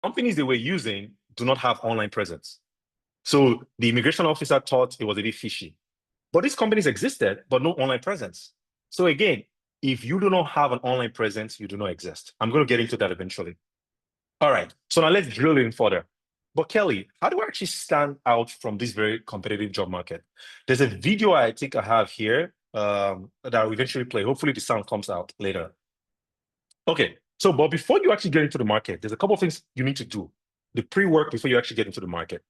companies they were using do not have online presence. So the immigration officer thought it was a bit fishy. But these companies existed, but no online presence. So again, if you do not have an online presence, you do not exist. I'm going to get into that eventually. All right. So now let's drill in further. But Kelly, how do I actually stand out from this very competitive job market? There's a video I think I have here that I'll eventually play. Hopefully the sound comes out later. Okay. So, but before you actually get into the market, there's a couple of things you need to do. The pre-work before you actually get into the market.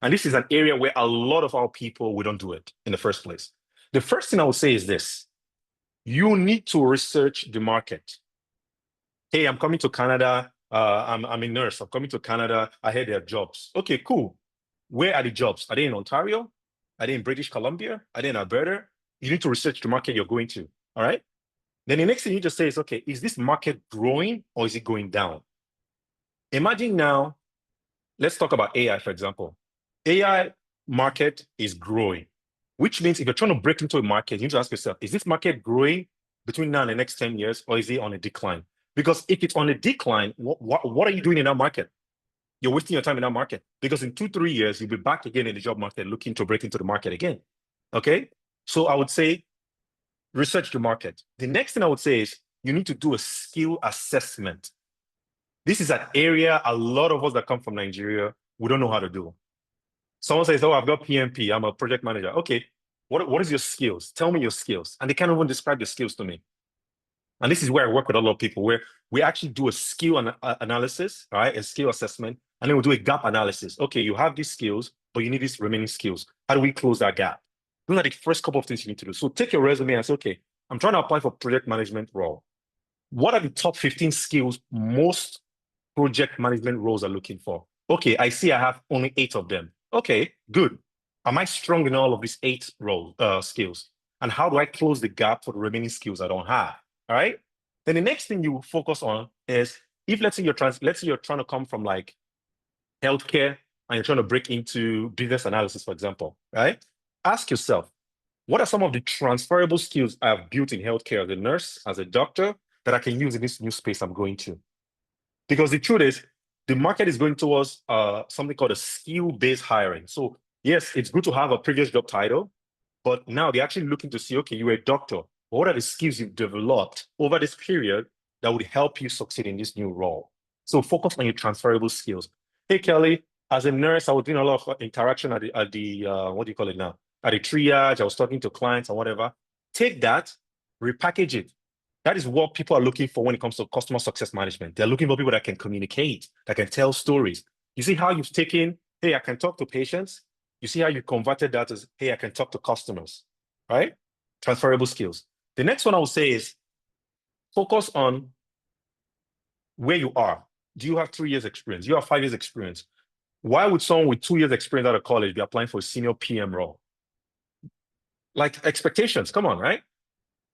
And this is an area where a lot of our people, we don't do it in the first place. The first thing I would say is this. You need to research the market. Hey, I'm coming to Canada. I'm a nurse. I'm coming to Canada. I heard there are jobs. Okay, cool. Where are the jobs? Are they in Ontario? Are they in British Columbia? Are they in Alberta? You need to research the market you're going to. All right. Then the next thing you just say is, okay, is this market growing or is it going down? Imagine now, let's talk about AI, for example. AI market is growing, which means if you're trying to break into a market, you need to ask yourself, is this market growing between now and the next 10 years, or is it on a decline? Because if it's on a decline, what are you doing in that market? You're wasting your time in that market, because in 2-3 years, you'll be back again in the job market looking to break into the market again. Okay? So I would say research the market. The next thing I would say is you need to do a skill assessment. This is an area a lot of us that come from Nigeria, we don't know how to do. Someone says, oh, I've got PMP, I'm a project manager. Okay, what is your skills? Tell me your skills. And they can't even describe the skills to me. And this is where I work with a lot of people, where we actually do a skill analysis, right? A skill assessment, and then we'll do a gap analysis. Okay, you have these skills, but you need these remaining skills. How do we close that gap? Those are the first couple of things you need to do. So take your resume and say, okay, I'm trying to apply for project management role. What are the top 15 skills most project management roles are looking for? Okay, I see I have only 8 of them. Okay, good. Am I strong in all of these 8 skills? And how do I close the gap for the remaining skills I don't have? All right. Then the next thing you focus on is, if let's say you're trying to come from like healthcare and you're trying to break into business analysis, for example, right? Ask yourself, what are some of the transferable skills I have built in healthcare as a nurse, as a doctor, that I can use in this new space I'm going to? Because the truth is, the market is going towards something called a skill-based hiring. So yes, it's good to have a previous job title, but now they're actually looking to see, okay, you're a doctor. What are the skills you've developed over this period that would help you succeed in this new role? So focus on your transferable skills. Hey, Kelly, as a nurse, I was doing a lot of interaction at the what do you call it now? At the triage, I was talking to clients and whatever. Take that, repackage it. That is what people are looking for when it comes to customer success management. They're looking for people that can communicate, that can tell stories. You see how you've taken, hey, I can talk to patients. You see how you converted that as, hey, I can talk to customers, right? Transferable skills. The next one I would say is focus on where you are. Do you have 3 years experience? Do you have 5 years experience? Why would someone with 2 years experience out of college be applying for a senior PM role? Like expectations, come on, right?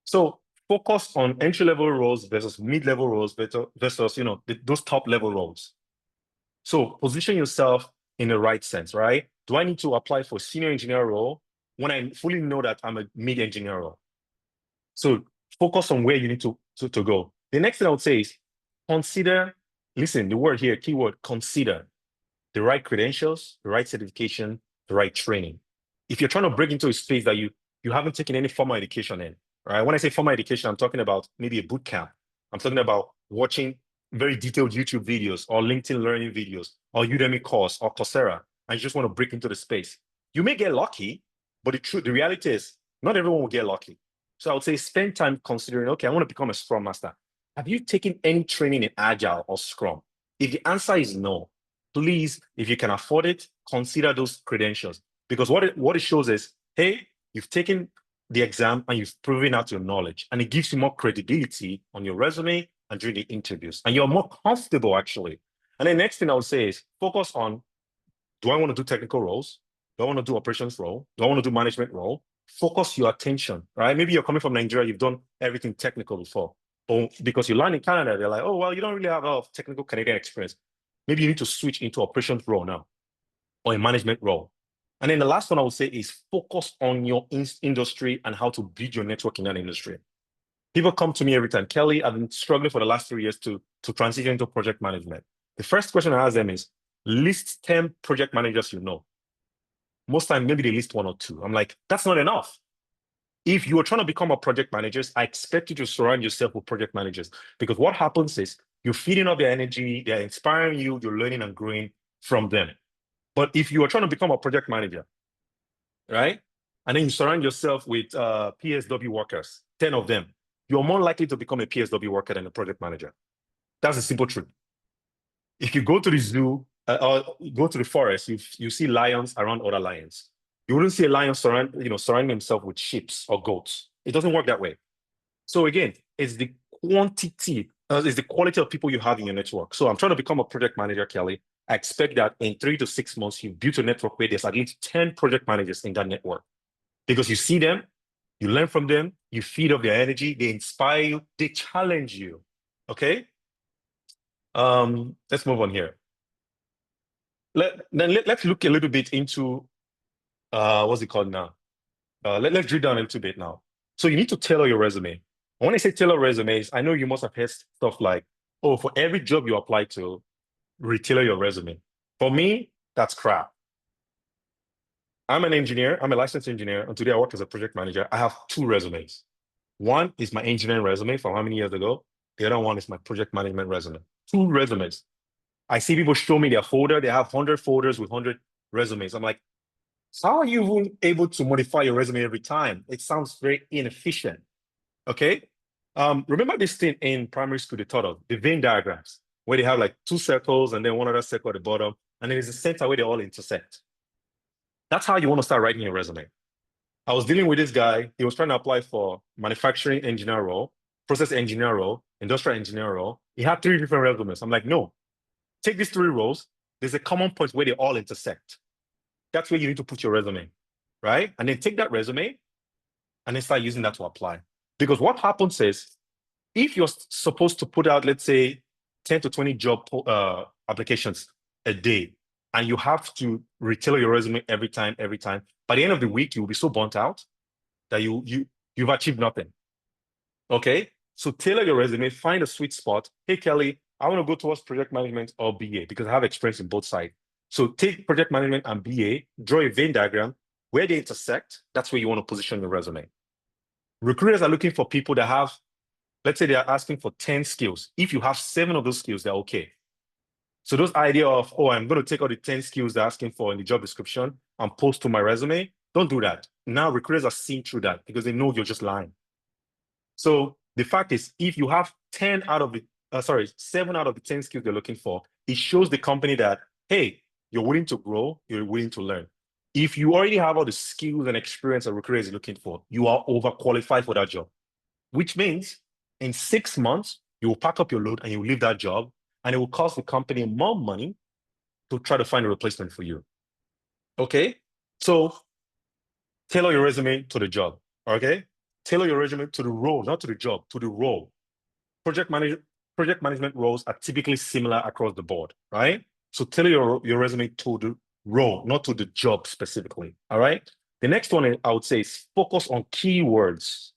So focus on entry-level roles versus mid-level roles versus, those top-level roles. So position yourself in the right sense, right? Do I need to apply for a senior engineer role when I fully know that I'm a mid-engineer role? So focus on where you need to go. The next thing I would say is consider, listen, the word here, keyword, consider the right credentials, the right certification, the right training. If you're trying to break into a space that you haven't taken any formal education in, right? When I say formal education, I'm talking about maybe a boot camp. I'm talking about watching very detailed YouTube videos or LinkedIn learning videos or Udemy course or Coursera, and you just want to break into the space. You may get lucky, but the reality is not everyone will get lucky. So I would say spend time considering, okay, I want to become a Scrum Master. Have you taken any training in Agile or Scrum? If the answer is no, please, if you can afford it, consider those credentials. Because what it shows is, hey, you've taken the exam and you've proven out your knowledge, and it gives you more credibility on your resume and during the interviews, and you're more comfortable actually. And the next thing I would say is focus on, do I want to do technical roles? Do I want to do operations role? Do I want to do management role? Focus your attention, right? Maybe you're coming from Nigeria, you've done everything technical before, but because you land in Canada, they're like, oh, well, you don't really have a lot of technical Canadian experience. Maybe you need to switch into operations role now or a management role. And then the last one I would say is focus on your industry and how to build your network in that industry. People come to me every time, Kelly, I've been struggling for the last 3 years to transition into project management. The first question I ask them is, list 10 project managers you know. Most time, maybe they list one or two. I'm like, that's not enough. If you are trying to become a project manager, I expect you to surround yourself with project managers, because what happens is you're feeding up their energy, they're inspiring you, you're learning and growing from them. But if you are trying to become a project manager, right, and then you surround yourself with PSW workers, 10 of them, you're more likely to become a PSW worker than a project manager. That's the simple truth. If you go to the zoo or go to the forest, you see lions around other lions. You wouldn't see a lion surrounding himself with sheep or goats. It doesn't work that way. So again, it's the quantity, it's the quality of people you have in your network. So I'm trying to become a project manager, Kelly. I expect that in 3 to 6 months, you build a network where there's at least 10 project managers in that network. Because you see them, you learn from them, you feed off their energy, they inspire you, they challenge you. Okay? Let's move on here. Let's look a little bit into what's it called now? Let's drill down a little bit now. So you need to tailor your resume. When I say tailor resumes, I know you must have heard stuff like, oh, for every job you apply to, retailor your resume. For me, that's crap. I'm an engineer, I'm a licensed engineer, and today I work as a project manager. I have 2 resumes. One is my engineering resume from how many years ago? The other one is my project management resume. 2 resumes. I see people show me their folder, they have 100 folders with 100 resumes. I'm like, how are you even able to modify your resume every time? It sounds very inefficient. Okay. Remember this thing in primary school, they taught us the Venn diagrams, where they have like 2 circles and then one other circle at the bottom, and then there's a center where they all intersect. That's how you want to start writing your resume. I was dealing with this guy. He was trying to apply for manufacturing engineer role, process engineer role, industrial engineer role. He had 3 different resumes. I'm like, no, take these 3 roles. There's a common point where they all intersect. That's where you need to put your resume, right? And then take that resume and then start using that to apply. Because what happens is, if you're supposed to put out, let's say, 10 to 20 job applications a day, and you have to retailor your resume every time, by the end of the week, you'll be so burnt out that you've achieved nothing. Okay? So tailor your resume, find a sweet spot. Hey, Kelly, I want to go towards project management or BA because I have experience in both sides. So take project management and BA, draw a Venn diagram where they intersect. That's where you want to position your resume. Recruiters are looking for people that have, let's say they are asking for 10 skills. If you have 7 of those skills, they're okay. So those idea of, oh, I'm going to take all the 10 skills they're asking for in the job description and post to my resume, don't do that. Now recruiters are seeing through that because they know you're just lying. So the fact is, if you have 7 out of the 10 skills they're looking for, it shows the company that, hey, you're willing to grow, you're willing to learn. If you already have all the skills and experience a recruiter is looking for, you are overqualified for that job, which means in 6 months, you will pack up your load and you will leave that job, and it will cost the company more money to try to find a replacement for you. Okay? So tailor your resume to the job. Okay? Tailor your resume to the role, not to the job, to the role. Project management roles are typically similar across the board, right? So tailor your resume to the role, not to the job specifically. All right. The next one I would say is focus on keywords.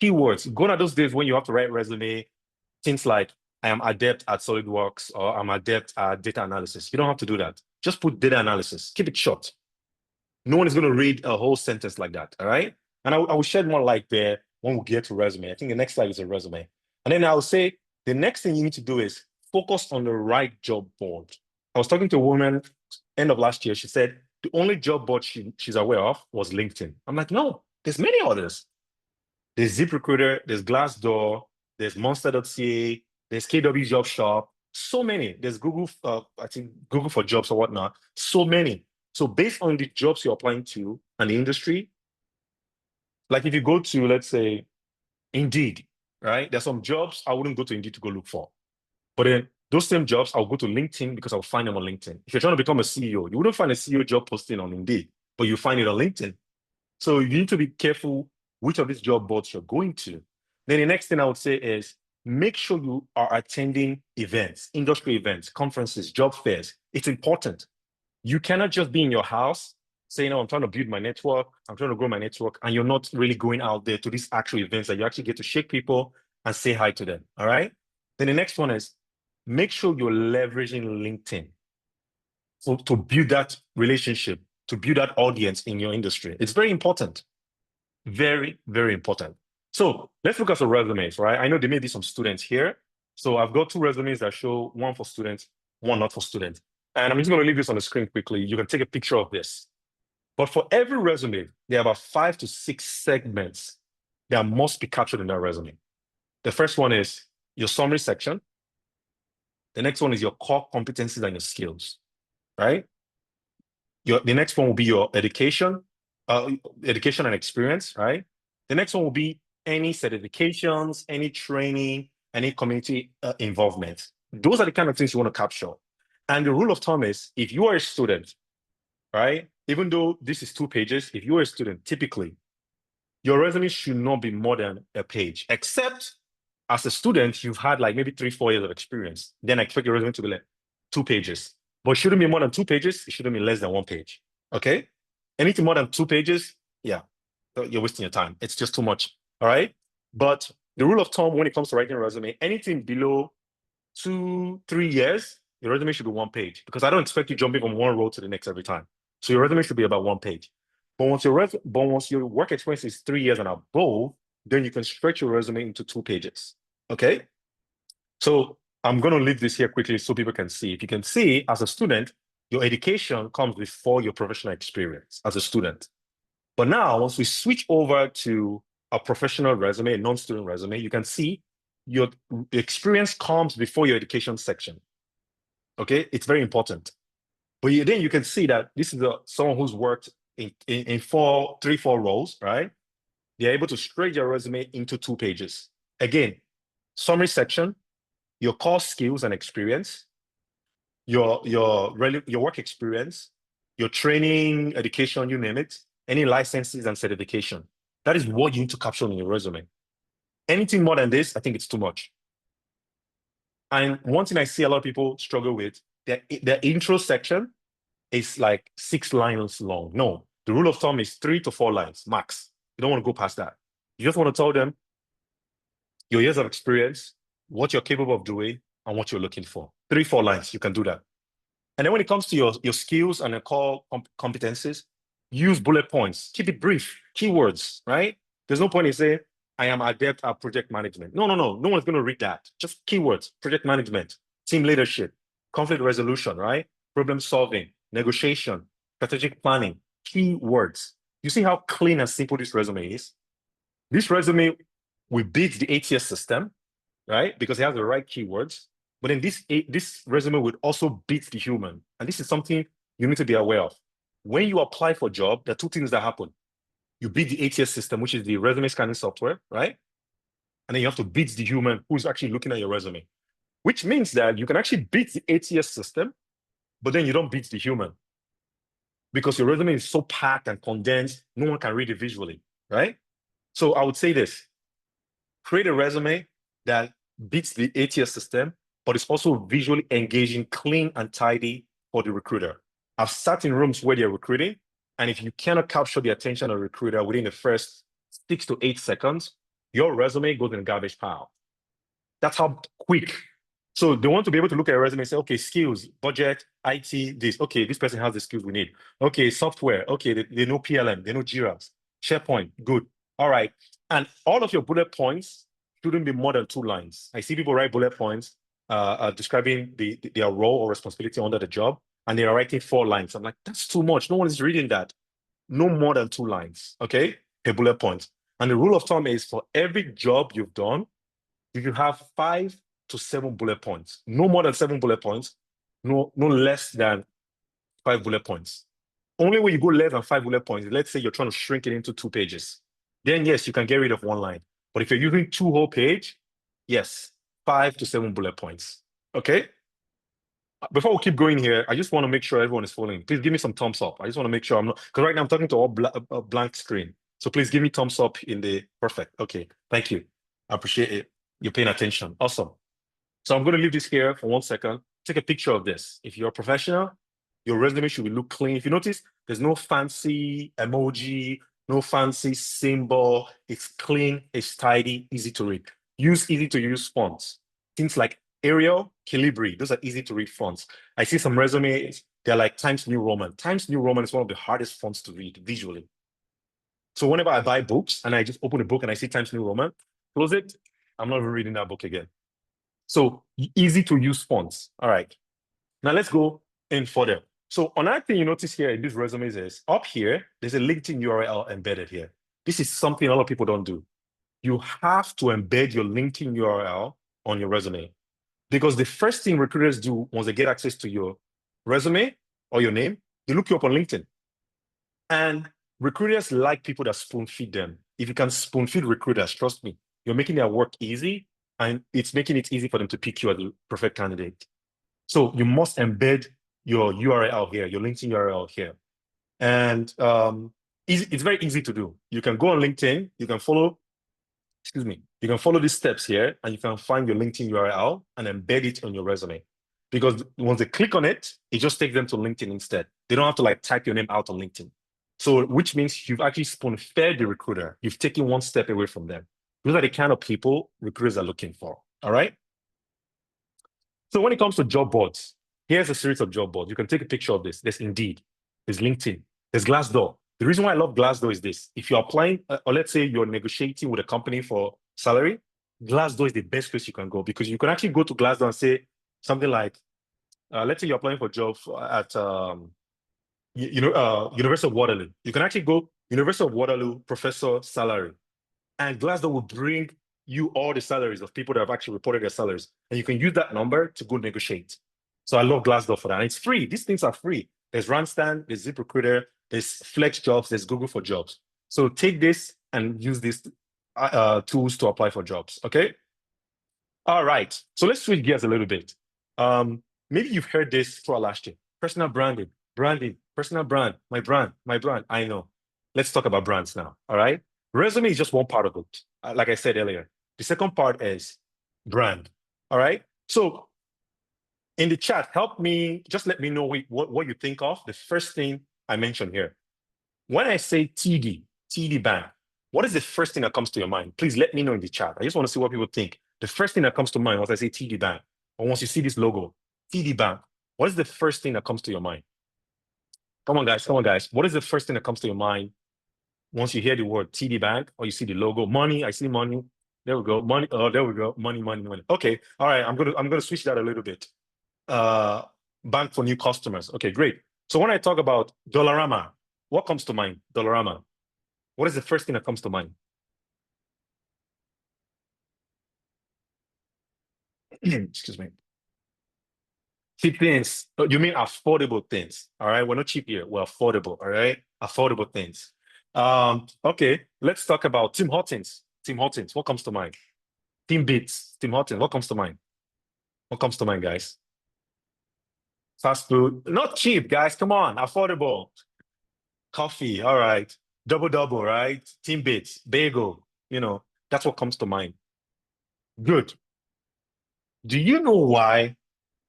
Keywords. Gone are those days when you have to write resume, things like I am adept at SolidWorks or I'm adept at data analysis. You don't have to do that. Just put data analysis. Keep it short. No one is going to read a whole sentence like that. All right. And I will shed more light there when we get to resume. I think the next slide is a resume. And then I'll say the next thing you need to do is focus on the right job board. I was talking to a woman end of last year. She said the only job board she's aware of was LinkedIn. I'm like, no, there's many others. There's ZipRecruiter, there's Glassdoor, there's Monster.ca, there's KW Job Shop, so many. There's Google, I think Google for Jobs or whatnot, so many. So based on the jobs you're applying to and the industry, like if you go to, let's say, Indeed, right? There's some jobs I wouldn't go to Indeed to go look for. But then those same jobs, I'll go to LinkedIn because I'll find them on LinkedIn. If you're trying to become a CEO, you wouldn't find a CEO job posting on Indeed, but you find it on LinkedIn. So you need to be careful which of these job boards you're going to. Then the next thing I would say is make sure you are attending events, industry events, conferences, job fairs. It's important. You cannot just be in your house saying, oh, I'm trying to build my network, I'm trying to grow my network, and you're not really going out there to these actual events that you actually get to shake people and say hi to them. All right. Then the next one is make sure you're leveraging LinkedIn to build that relationship, to build that audience in your industry. It's very important. Very, very important. So let's look at some resumes, right? I know there may be some students here. So I've got two resumes that show one for students, one not for students. And I'm just going to leave this on the screen quickly. You can take a picture of this. But for every resume, there are about 5 to 6 segments that must be captured in that resume. The first one is your summary section. The next one is your core competencies and your skills, right? The next one will be your education and experience, right? The next one will be any certifications, any training, any community involvement. Those are the kind of things you want to capture. And the rule of thumb is, if you are a student, right, even though this is 2 pages, if you are a student, typically, your resume should not be more than a page, except as a student, you've had like maybe 3-4 years of experience. Then I expect your resume to be like 2 pages. But it shouldn't be more than 2 pages. It shouldn't be less than 1 page. Okay? Anything more than 2 pages, yeah, you're wasting your time. It's just too much. All right? But the rule of thumb when it comes to writing a resume, anything below 2-3 years, your resume should be 1 page, because I don't expect you jumping from one row to the next every time. So your resume should be about 1 page. But once your work experience is 3 years and above, then you can stretch your resume into 2 pages. Okay? So I'm going to leave this here quickly so people can see. If you can see, as a student, your education comes before your professional experience as a student. But now, once we switch over to a professional resume, a non-student resume, you can see your experience comes before your education section. Okay? It's very important. But then you can see that this is someone who's worked in 3-4 roles, right? They're able to stretch their resume into 2 pages. Again, summary section, your core skills and experience, your work experience, your training, education, you name it, any licenses and certification. That is what you need to capture in your resume. Anything more than this, I think it's too much. And one thing I see a lot of people struggle with, their intro section is like 6 lines long. No, the rule of thumb is 3 to 4 lines max. You don't want to go past that. You just want to tell them your years of experience, what you're capable of doing, and what you're looking for. 3-4 lines, you can do that. And then when it comes to your skills and your core competencies, use bullet points. Keep it brief, keywords, right? There's no point in saying, I am adept at project management. No one's going to read that. Just keywords, project management, team leadership, conflict resolution, right? Problem solving, negotiation, strategic planning, keywords. You see how clean and simple this resume is? This resume will beat the ATS system, right? Because it has the right keywords. But then this resume would also beat the human. And this is something you need to be aware of. When you apply for a job, there are 2 things that happen. You beat the ATS system, which is the resume scanning software, right? And then you have to beat the human who's actually looking at your resume, which means that you can actually beat the ATS system, but then you don't beat the human because your resume is so packed and condensed, no one can read it visually, right? So I would say this: create a resume that beats the ATS system, but it's also visually engaging, clean and tidy for the recruiter. I've sat in rooms where they're recruiting, and if you cannot capture the attention of a recruiter within the first 6 to 8 seconds, your resume goes in the garbage pile. That's how quick. So they want to be able to look at a resume and say, okay, skills, budget, IT, this. Okay, this person has the skills we need. Okay, software. Okay, they know PLM, they know Jira, SharePoint, good. All right. And all of your bullet points shouldn't be more than 2 lines. I see people write bullet points describing their role or responsibility under the job, and they are writing 4 lines. I'm like, that's too much. No one is reading that. No more than 2 lines, okay, per bullet point. And the rule of thumb is for every job you've done, you can have 5 to 7 bullet points. No more than 7 bullet points, no less than 5 bullet points. Only when you go less than 5 bullet points, let's say you're trying to shrink it into 2 pages, then yes, you can get rid of 1 line. But if you're using 2 whole page, yes, 5 to 7 bullet points. Okay? Before we keep going here, I just want to make sure everyone is following. Please give me some thumbs up. I just want to make sure I'm not, because right now I'm talking to all a blank screen. So please give me thumbs up in the, perfect. Okay, thank you. I appreciate it. You're paying attention. Awesome. So I'm going to leave this here for 1 second. Take a picture of this. If you're a professional, your resume should look clean. If you notice, there's no fancy emoji, no fancy symbol. It's clean, it's tidy, easy to read. Use easy to use fonts. Things like Arial, Calibri, those are easy to read fonts. I see some resumes, they're like Times New Roman. Times New Roman is one of the hardest fonts to read visually. So whenever I buy books and I just open a book and I see Times New Roman, close it, I'm not even reading that book again. So easy to use fonts. All right. Now let's go in further. So another thing you notice here in these resumes is up here, there's a LinkedIn URL embedded here. This is something a lot of people don't do. You have to embed your LinkedIn URL on your resume, because the first thing recruiters do once they get access to your resume or your name, they look you up on LinkedIn. And recruiters like people that spoon feed them. If you can spoon feed recruiters, trust me, you're making their work easy, and it's making it easy for them to pick you as a perfect candidate. So you must embed your URL here, your LinkedIn URL here. And it's very easy to do. You can go on LinkedIn, you can follow these steps here, and you can find your LinkedIn URL and embed it on your resume. Because once they click on it, it just takes them to LinkedIn instead. They don't have to like type your name out on LinkedIn. So which means you've actually spoon-fed the recruiter. You've taken one step away from them. Those are the kind of people recruiters are looking for. All right. So when it comes to job boards, here's a series of job boards. You can take a picture of this. There's Indeed, there's LinkedIn, there's Glassdoor. The reason why I love Glassdoor is this. If you're applying, or let's say you're negotiating with a company for salary, Glassdoor is the best place you can go, because you can actually go to Glassdoor and say something like, let's say you're applying for a job at University of Waterloo. You can actually go University of Waterloo professor salary, and Glassdoor will bring you all the salaries of people that have actually reported their salaries, and you can use that number to go negotiate. So I love Glassdoor for that. And it's free. These things are free. There's Randstad, there's ZipRecruiter, there's FlexJobs, there's Google for Jobs. So take this and use these tools to apply for jobs. Okay. All right. So let's switch gears a little bit. Maybe you've heard this throughout last year. Personal branding, personal brand, my brand. I know. Let's talk about brands now. All right. Resume is just one part of it. Like I said earlier, the second part is brand. All right. So in the chat, just let me know what you think of the first thing I mentioned here. When I say TD Bank, what is the first thing that comes to your mind? Please let me know in the chat. I just want to see what people think. The first thing that comes to mind once I say TD Bank, or once you see this logo, TD Bank, what is the first thing that comes to your mind? Come on, guys. What is the first thing that comes to your mind once you hear the word TD Bank or you see the logo? Money, I see money. There we go. Money. Oh, there we go. Money. Okay. All right. I'm gonna switch that a little bit. Bank for new customers. Okay, great. So when I talk about Dollarama, what comes to mind? Dollarama. What is the first thing that comes to mind? Excuse me. Cheap things. You mean affordable things? All right. We're not cheap here. We're affordable. All right. Affordable things. Okay. Let's talk about Tim Hortons. Tim Hortons. What comes to mind? Timbits. Tim Hortons. What comes to mind? What comes to mind, guys? Fast food. Not cheap, guys. Come on. Affordable. Coffee. All right. Double, right? Timbits. Bagel. That's what comes to mind. Good. Do you know why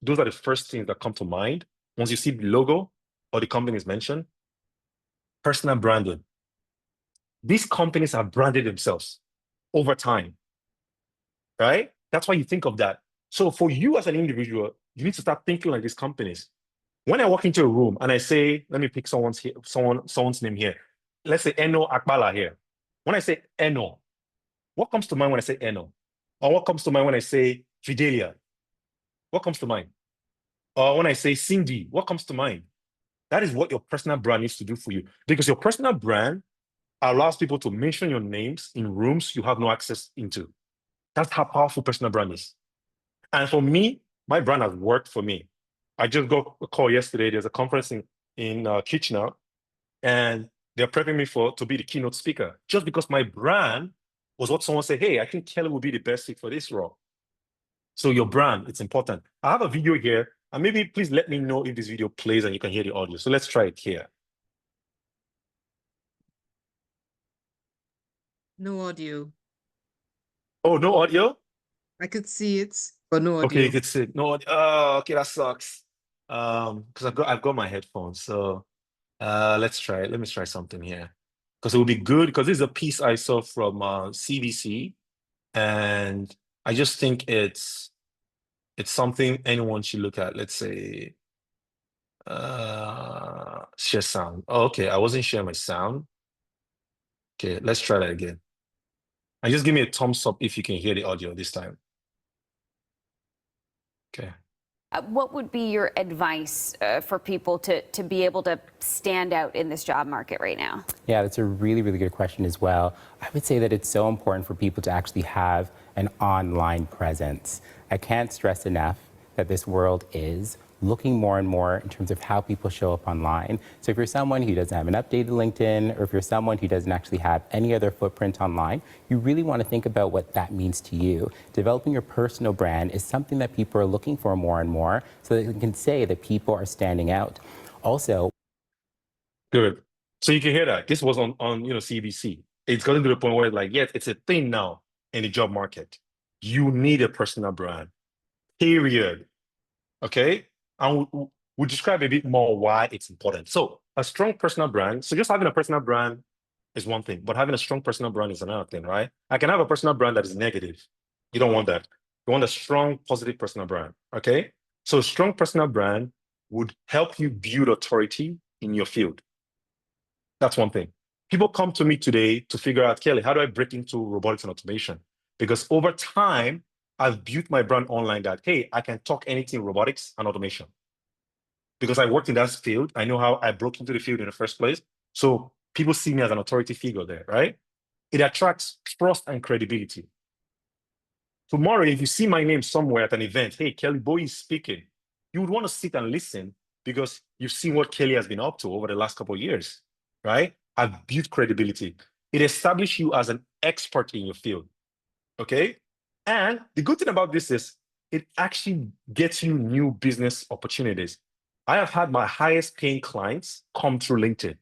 those are the first things that come to mind once you see the logo or the company is mentioned? Personal branding. These companies have branded themselves over time, right? That's why you think of that. So for you as an individual, you need to start thinking like these companies. When I walk into a room and I say, let me pick someone's name here. Let's say Eno Akbala here. When I say Eno, what comes to mind when I say Eno? Or what comes to mind when I say Fidelia? What comes to mind? Or when I say Cindy, what comes to mind? That is what your personal brand needs to do for you, because your personal brand allows people to mention your names in rooms you have no access into. That's how powerful personal brand is. And for me, my brand has worked for me. I just got a call yesterday. There's a conference in Kitchener, and they're prepping me to be the keynote speaker, just because my brand was what someone said, hey, I think Kelly will be the best fit for this role. So your brand, it's important. I have a video here, and maybe please let me know if this video plays and you can hear the audio. So let's try it here. No audio. Oh, no audio? I could see it, but no audio. Okay, you could see. No audio. Oh, okay, that sucks. Because I've got my headphones. So let's try it. Let me try something here. Because it will be good, because this is a piece I saw from CBC, and I just think it's It's something anyone should look at. Let's say, share sound. Oh, okay, I wasn't sharing my sound. Okay, let's try that again. And just give me a thumbs up if you can hear the audio this time. Okay. What would be your advice for people to be able to stand out in this job market right now? Yeah, that's a really, really good question as well. I would say that it's so important for people to actually have an online presence. I can't stress enough that this world is looking more and more in terms of how people show up online. So if you're someone who doesn't have an updated LinkedIn, or if you're someone who doesn't actually have any other footprint online, you really want to think about what that means to you. Developing your personal brand is something that people are looking for more and more, so that they can say that people are standing out. Also, Good. So you can hear that. This was on CBC. It's gotten to the point where like, yes, it's a thing now in the job market. You need a personal brand. Period. Okay? And we'll describe a bit more why it's important. So a strong personal brand. So just having a personal brand is one thing, but having a strong personal brand is another thing, right? I can have a personal brand that is negative. You don't want that. You want a strong, positive personal brand. Okay? So a strong personal brand would help you build authority in your field. That's one thing. People come to me today to figure out, Kelly, how do I break into robotics and automation? Because over time, I've built my brand online that, hey, I can talk anything robotics and automation. Because I worked in that field, I know how I broke into the field in the first place. So people see me as an authority figure there, right? It attracts trust and credibility. Tomorrow, if you see my name somewhere at an event, hey, Kelly Boy is speaking, you would want to sit and listen because you've seen what Kelly has been up to over the last couple of years, right? I've built credibility. It establishes you as an expert in your field, okay? And the good thing about this is it actually gets you new business opportunities. I have had my highest paying clients come through LinkedIn.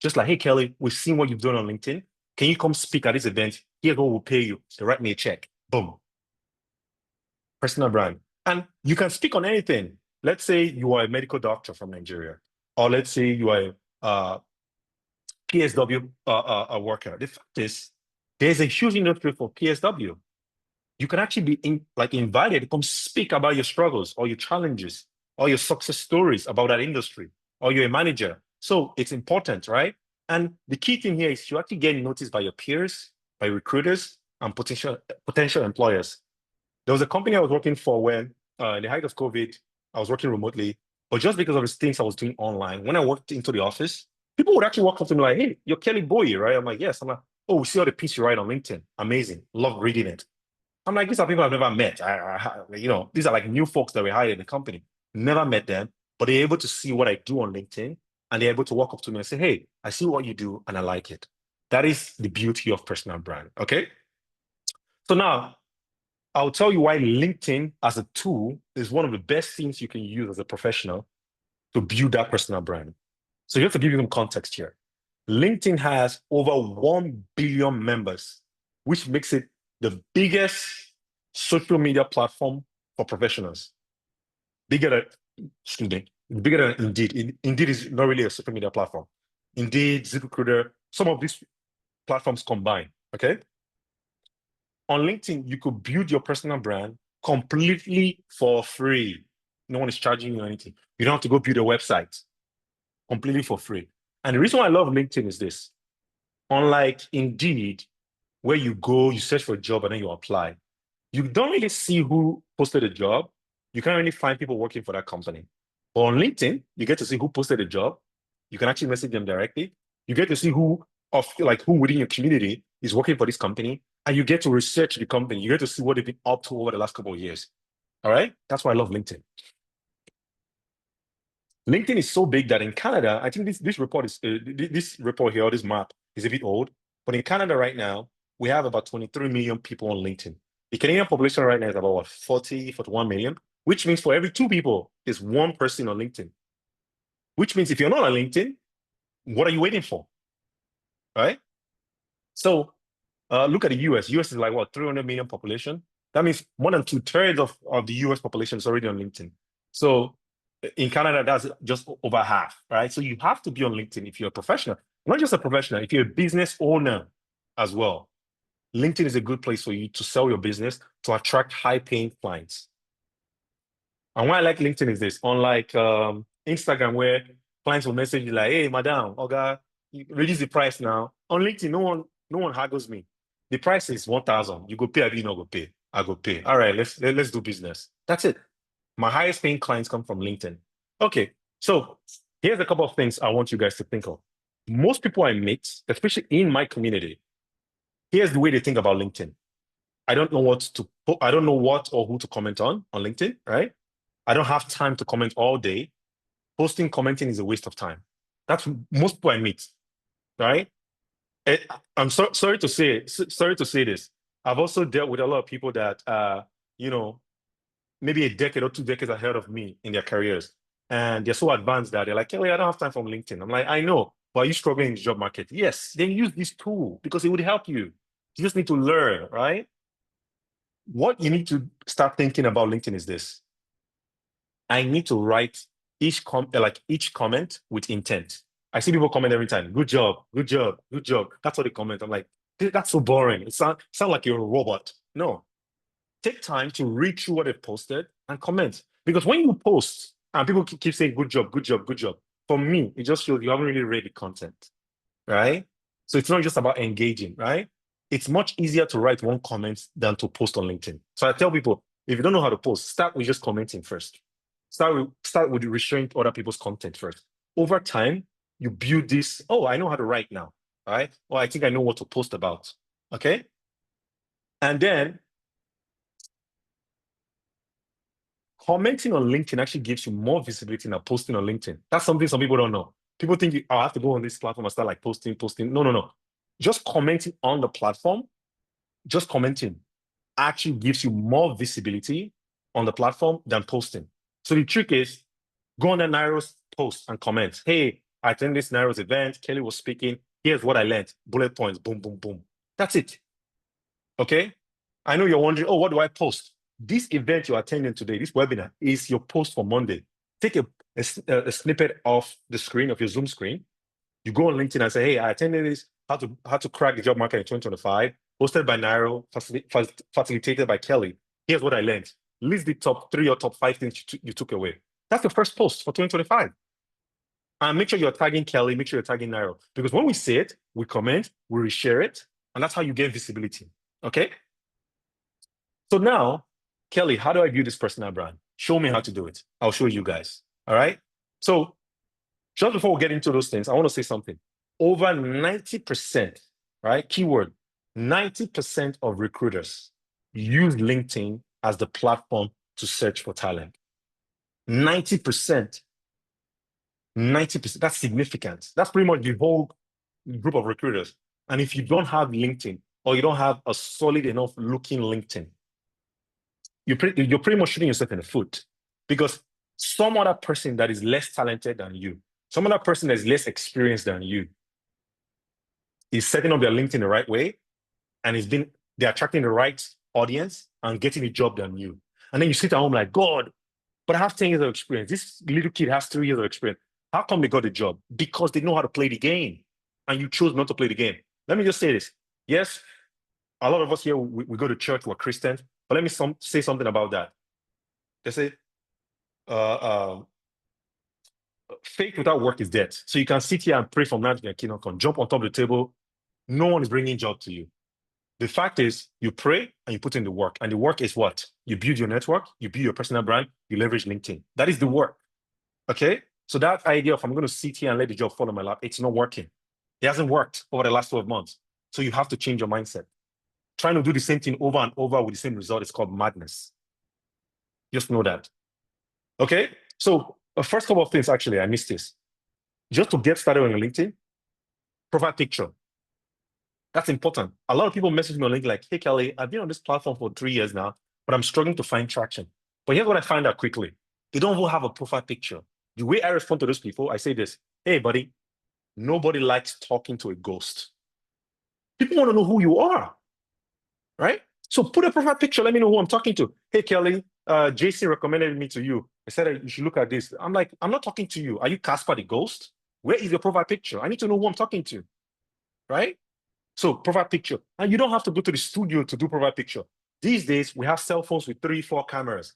Just like, hey, Kelly, we've seen what you've done on LinkedIn. Can you come speak at this event? Here's what we'll pay you. They write me a check. Boom. Personal brand. And you can speak on anything. Let's say you are a medical doctor from Nigeria, or let's say you are a PSW worker. The fact is, there's a huge industry for PSW. You can actually be invited to come speak about your struggles or your challenges or your success stories about that industry, or you're a manager. So it's important, right? And the key thing here is you actually get noticed by your peers, by recruiters, and potential employers. There was a company I was working for when, in the height of COVID, I was working remotely, but just because of the things I was doing online, when I walked into the office, people would actually walk up to me like, hey, you're Kelly Boye, right? I'm like, yes. I'm like, oh, we see all the pieces you write on LinkedIn. Amazing. Love reading it. I'm like, these are people I've never met. These are like new folks that we hired in the company. Never met them, but they're able to see what I do on LinkedIn, and they're able to walk up to me and say, hey, I see what you do and I like it. That is the beauty of personal brand, okay? So now, I'll tell you why LinkedIn as a tool is one of the best things you can use as a professional to build that personal brand. So just to give you some context here, LinkedIn has over 1 billion members, which makes it the biggest social media platform for professionals. Bigger than Indeed. Indeed is not really a social media platform. Indeed, ZipRecruiter, some of these platforms combined, okay? On LinkedIn, you could build your personal brand completely for free. No one is charging you anything. You don't have to go build a website. Completely for free. And the reason why I love LinkedIn is this. Unlike Indeed, where you go, you search for a job, and then you apply. You don't really see who posted a job. You can't really find people working for that company. But on LinkedIn, you get to see who posted a job. You can actually message them directly. You get to see who within your community is working for this company, and you get to research the company. You get to see what they've been up to over the last couple of years. All right? That's why I love LinkedIn. LinkedIn is so big that in Canada, I think this report here, this map is a bit old, but in Canada right now, we have about 23 million people on LinkedIn. The Canadian population right now is about 41 million, which means for every 2 people, there's 1 person on LinkedIn. Which means if you're not on LinkedIn, what are you waiting for? Right? So look at the US. US is like, 300 million population. That means more than 2/3 of the US population is already on LinkedIn. So in Canada, that's just over half, right? So you have to be on LinkedIn if you're a professional. Not just a professional, if you're a business owner as well. LinkedIn is a good place for you to sell your business, to attract high-paying clients. And why I like LinkedIn is this, unlike Instagram, where clients will message you like, hey, madam, Oga, you reduce the price now. On LinkedIn, no one haggles me. The price is 1,000. You go pay, I do not go pay. I go pay. All right, let's do business. That's it. My highest paying clients come from LinkedIn. Okay, so here's a couple of things I want you guys to think of. Most people I meet, especially in my community, here's the way they think about LinkedIn. I don't know what or who to comment on LinkedIn, right? I don't have time to comment all day. Commenting is a waste of time. That's most people I meet, right? I'm sorry to say this. I've also dealt with a lot of people that maybe a decade or 2 decades ahead of me in their careers. And they're so advanced that they're like, Kelly, I don't have time for LinkedIn. I'm like, I know, but are you struggling in the job market? Yes, then use this tool because it would help you. You just need to learn, right? What you need to start thinking about LinkedIn is this. I need to write each comment with intent. I see people comment every time. Good job, good job, good job. That's what they comment. I'm like, that's so boring. It sound like you're a robot. No. Take time to read through what they've posted and comment. Because when you post and people keep saying good job, good job, good job, for me, it just shows you haven't really read the content, right? So it's not just about engaging, right? It's much easier to write one comment than to post on LinkedIn. So I tell people, if you don't know how to post, start with just commenting first. Start with resharing other people's content first. Over time, you build this, oh, I know how to write now, right? Or I think I know what to post about, okay? And then commenting on LinkedIn actually gives you more visibility than posting on LinkedIn. That's something some people don't know. People think, I have to go on this platform and start like posting. No. Just commenting on the platform, just commenting actually gives you more visibility on the platform than posting. So the trick is, go on the Nairo's post and comment. Hey, I attended this Nairo's event. Kelly was speaking. Here's what I learned. Bullet points. Boom, boom, boom. That's it. Okay? I know you're wondering, oh, what do I post? This event you're attending today, this webinar, is your post for Monday. Take a snippet of the screen, of your Zoom screen. You go on LinkedIn and say, hey, I attended this, how to crack the job market in 2025, hosted by Nairo, facilitated by Kelly. Here's what I learned. List the top 3 or top 5 things you took away. That's the first post for 2025. And make sure you're tagging Kelly, make sure you're tagging Nairo. Because when we say it, we comment, we reshare it, and that's how you get visibility. Okay? So now, Kelly, how do I build this personal brand? Show me how to do it. I'll show you guys. All right? So just before we get into those things, I want to say something. Over 90%, right? Keyword, 90% of recruiters use LinkedIn as the platform to search for talent. 90%. 90%. That's significant. That's pretty much the whole group of recruiters. And if you don't have LinkedIn or you don't have a solid enough looking LinkedIn, you're pretty much shooting yourself in the foot, because some other person that is less talented than you, some other person that is less experienced than you, is setting up their LinkedIn the right way, and they're attracting the right audience and getting the job than you. And then you sit at home like, God, but I have 10 years of experience. This little kid has 3 years of experience. How come they got the job? Because they know how to play the game, and you chose not to play the game. Let me just say this. Yes, a lot of us here, we go to church, we're Christians, but let me say something about that. They say, faith without work is dead. So you can sit here and pray from now to your kingdom come, jump on top of the table. No one is bringing job to you. The fact is, you pray and you put in the work. And the work is what? You build your network, you build your personal brand, you leverage LinkedIn. That is the work. Okay? So that idea of I'm going to sit here and let the job fall on my lap, it's not working. It hasn't worked over the last 12 months. So you have to change your mindset. Trying to do the same thing over and over with the same result is called madness. Just know that. Okay? So first couple of things, actually, I missed this. Just to get started on your LinkedIn, profile picture. That's important. A lot of people message me on LinkedIn like, hey, Kelly, I've been on this platform for 3 years now, but I'm struggling to find traction. But here's what I find out quickly. They don't even have a profile picture. The way I respond to those people, I say this, hey, buddy, nobody likes talking to a ghost. People want to know who you are, right? So put a profile picture. Let me know who I'm talking to. Hey, Kelly, Jason recommended me to you. I said you should look at this. I'm like, I'm not talking to you. Are you Casper the ghost? Where is your profile picture? I need to know who I'm talking to, right? So profile picture. And you don't have to go to the studio to do profile picture. These days, we have cell phones with 3, 4 cameras.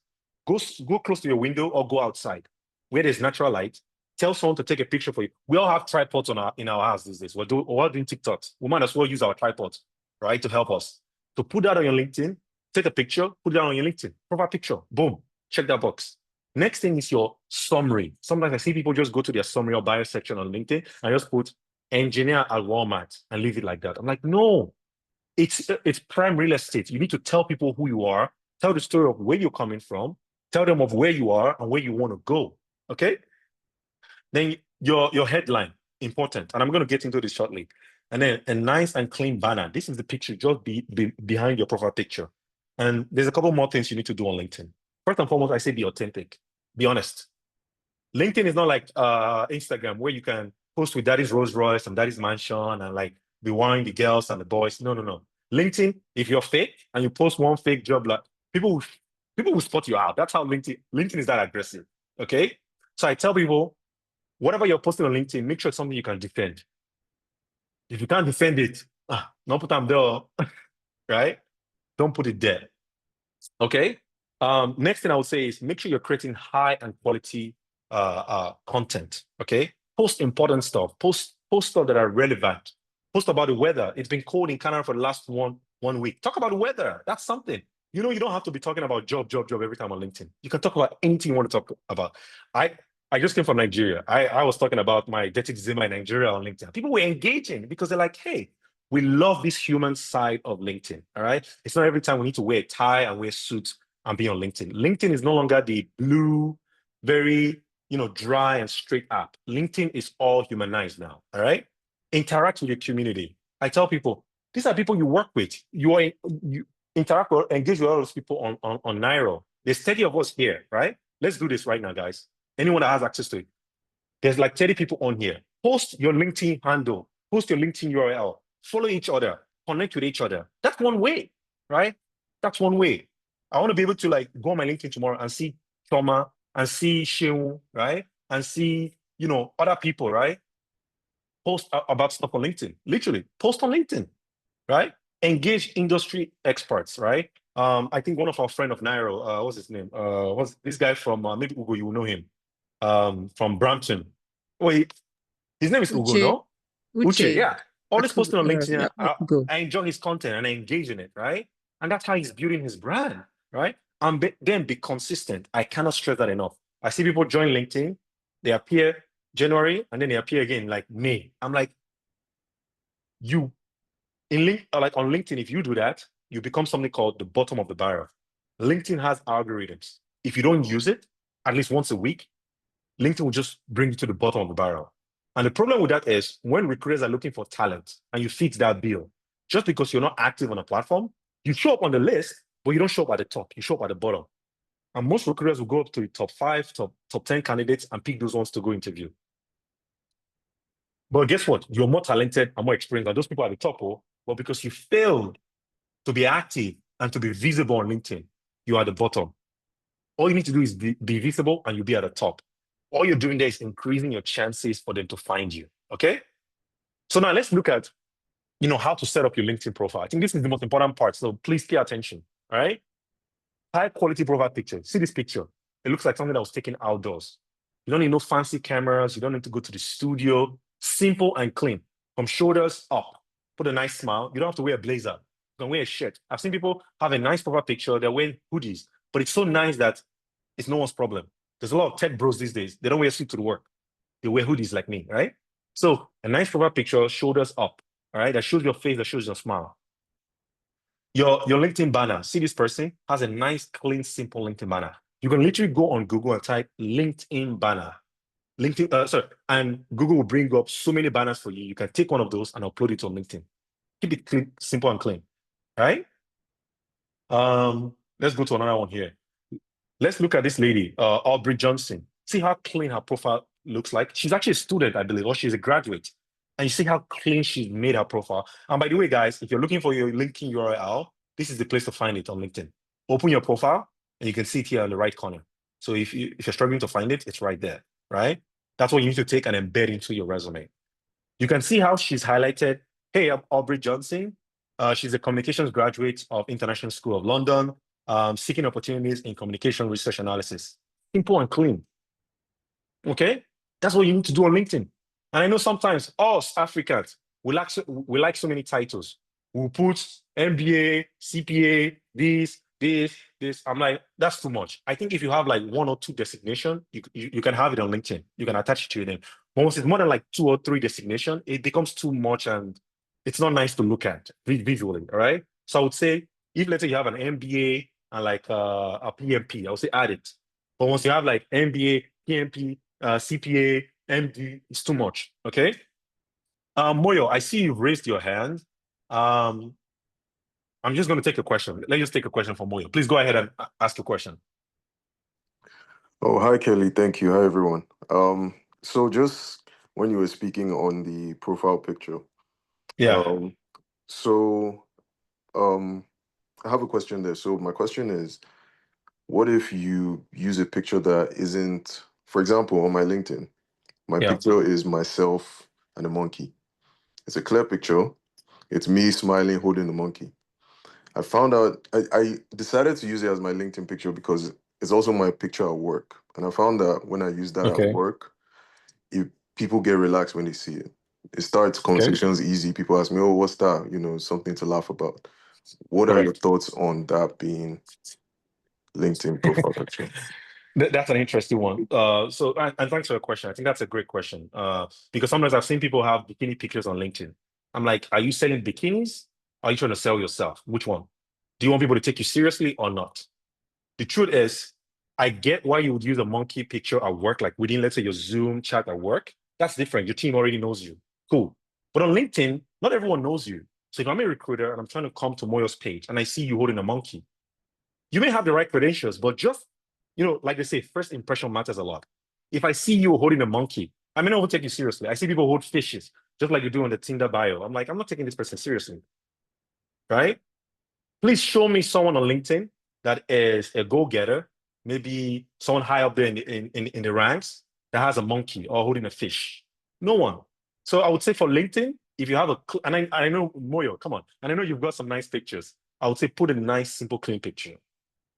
go close to your window or go outside where there's natural light. Tell someone to take a picture for you. We all have tripods in our house these days. We're doing TikToks. We might as well use our tripods, right, to help us. So put that on your LinkedIn, take a picture, put that on your LinkedIn, profile picture, boom, check that box. Next thing is your summary. Sometimes I see people just go to their summary or bio section on LinkedIn and just put engineer at Walmart and leave it like that. I'm like, no, it's prime real estate. You need to tell people who you are, tell the story of where you're coming from, tell them of where you are and where you want to go, okay? Then your headline, important. And I'm going to get into this shortly. And then a nice and clean banner. This is the picture just behind your profile picture. And there's a couple more things you need to do on LinkedIn. First and foremost, I say be authentic. Be honest. LinkedIn is not like Instagram where you can post with daddy's Rolls Royce and daddy's mansion and like be wiring the girls and the boys. No. LinkedIn, if you're fake and you post one fake job, like people will spot you out. That's how LinkedIn is that aggressive. Okay. So I tell people, whatever you're posting on LinkedIn, make sure it's something you can defend. If you can't defend it, don't put them there, right? Don't put it there. Okay. Next thing I would say is make sure you're creating high and quality content. Okay. Post important stuff. Post stuff that are relevant. Post about the weather. It's been cold in Canada for the last one week. Talk about the weather. That's something. You know, you don't have to be talking about job every time on LinkedIn. You can talk about anything you want to talk about. I just came from Nigeria. I was talking about my dirty December in Nigeria on LinkedIn. People were engaging because they're like, hey, we love this human side of LinkedIn, all right? It's not every time we need to wear a tie and wear suits and be on LinkedIn. LinkedIn is no longer the blue, very, dry and straight app. LinkedIn is all humanized now, all right? Interact with your community. I tell people, these are people you work with. You interact or engage with all those people on Nairo. There's 30 of us here, right? Let's do this right now, guys. Anyone that has access to it. There's like 30 people on here. Post your LinkedIn handle. Post your LinkedIn URL. Follow each other. Connect with each other. That's one way, right? That's one way. I want to be able to like go on my LinkedIn tomorrow and see Toma and see Sheung, right? And see, other people, right? Post about stuff on LinkedIn. Literally, post on LinkedIn, right? Engage industry experts, right? I think one of our friend of Nairo, what's his name? What's this guy from maybe Ugo, you will know him. From Brampton. Wait, his name is Ugo, Uche. no? Uche, yeah. Always posting on LinkedIn. Go. I enjoy his content and I engage in it, right? And that's how he's building his brand, right? And then be consistent. I cannot stress that enough. I see people join LinkedIn, they appear January, and then they appear again like May. I'm like, on LinkedIn, if you do that, you become something called the bottom of the barrel. LinkedIn has algorithms. If you don't use it at least once a week, LinkedIn will just bring you to the bottom of the barrel. And the problem with that is when recruiters are looking for talent and you fit that bill, just because you're not active on a platform, you show up on the list, but you don't show up at the top. You show up at the bottom. And most recruiters will go up to the top 5, top 10 candidates and pick those ones to go interview. But guess what? You're more talented and more experienced than those people at the top, but because you failed to be active and to be visible on LinkedIn, you are at the bottom. All you need to do is be visible and you'll be at the top. All you're doing there is increasing your chances for them to find you, okay? So now let's look at, how to set up your LinkedIn profile. I think this is the most important part, so please pay attention, all right? High quality profile picture. See this picture. It looks like something that was taken outdoors. You don't need no fancy cameras. You don't need to go to the studio. Simple and clean. From shoulders up. Put a nice smile. You don't have to wear a blazer. You can wear a shirt. I've seen people have a nice profile picture. They're wearing hoodies, but it's so nice that it's no one's problem. There's a lot of tech bros these days. They don't wear a suit to the work. They wear hoodies like me, right? So a nice profile picture, shoulders up, all right? That shows your face, that shows your smile. Your LinkedIn banner. See this person has a nice, clean, simple LinkedIn banner. You can literally go on Google and type LinkedIn banner. And Google will bring up so many banners for you. You can take one of those and upload it on LinkedIn. Keep it clean, simple and clean, right? Let's go to another one here. Let's look at this lady, Aubrey Johnson. See how clean her profile looks like. She's actually a student, I believe, or she's a graduate. And you see how clean she's made her profile. And by the way, guys, if you're looking for your LinkedIn URL, this is the place to find it on LinkedIn. Open your profile, and you can see it here on the right corner. So if you're struggling to find it, it's right there, right? That's what you need to take and embed into your resume. You can see how she's highlighted, hey, I'm Aubrey Johnson. She's a communications graduate of International School of London. seeking opportunities in communication, research, analysis. Simple and clean. Okay? That's what you need to do on LinkedIn. And I know sometimes us Africans, we like so many titles. We'll put MBA, CPA, this. I'm like, that's too much. I think if you have like 1 or 2 designation, you can have it on LinkedIn. You can attach it to your name. But once it's more than like 2 or 3 designation, it becomes too much and it's not nice to look at visually, all right? So I would say, if let's say you have an MBA and like a PMP, I would say add it. But once you have like MBA, PMP, CPA, MD, it's too much, okay? Moyo, I see you've raised your hand. I'm just going to take a question. Let's just take a question from Moyo. Please go ahead and ask a question. Oh, hi, Kelly. Thank you. Hi, everyone. So just when you were speaking on the profile picture, Yeah. I have a question there. So my question is, what if you use a picture that isn't, for example, on my LinkedIn, my Yeah. picture is myself and a monkey. It's a clear picture. It's me smiling, holding the monkey. I found out, I decided to use it as my LinkedIn picture because it's also my picture at work. And I found that when I use that Okay. at work, people get relaxed when they see it. It starts conversations easy. People ask me, oh, what's that? You know, something to laugh about. What are your thoughts on that being LinkedIn profile picture? That's an interesting one. And thanks for the question. I think that's a great question. Because sometimes I've seen people have bikini pictures on LinkedIn. I'm like, are you selling bikinis? Are you trying to sell yourself? Which one? Do you want people to take you seriously or not? The truth is, I get why you would use a monkey picture at work, like within, let's say, your Zoom chat at work. That's different. Your team already knows you. Cool. But on LinkedIn, not everyone knows you. So if I'm a recruiter and I'm trying to come to Moyo's page and I see you holding a monkey, you may have the right credentials, but just, like they say, first impression matters a lot. If I see you holding a monkey, I may not take you seriously. I see people hold fishes, just like you do on the Tinder bio. I'm like, I'm not taking this person seriously, right? Please show me someone on LinkedIn that is a go-getter, maybe someone high up there in the ranks that has a monkey or holding a fish. No one. So I would say for LinkedIn, if you have and I know, Moyo, come on, and I know you've got some nice pictures, I would say put a nice, simple, clean picture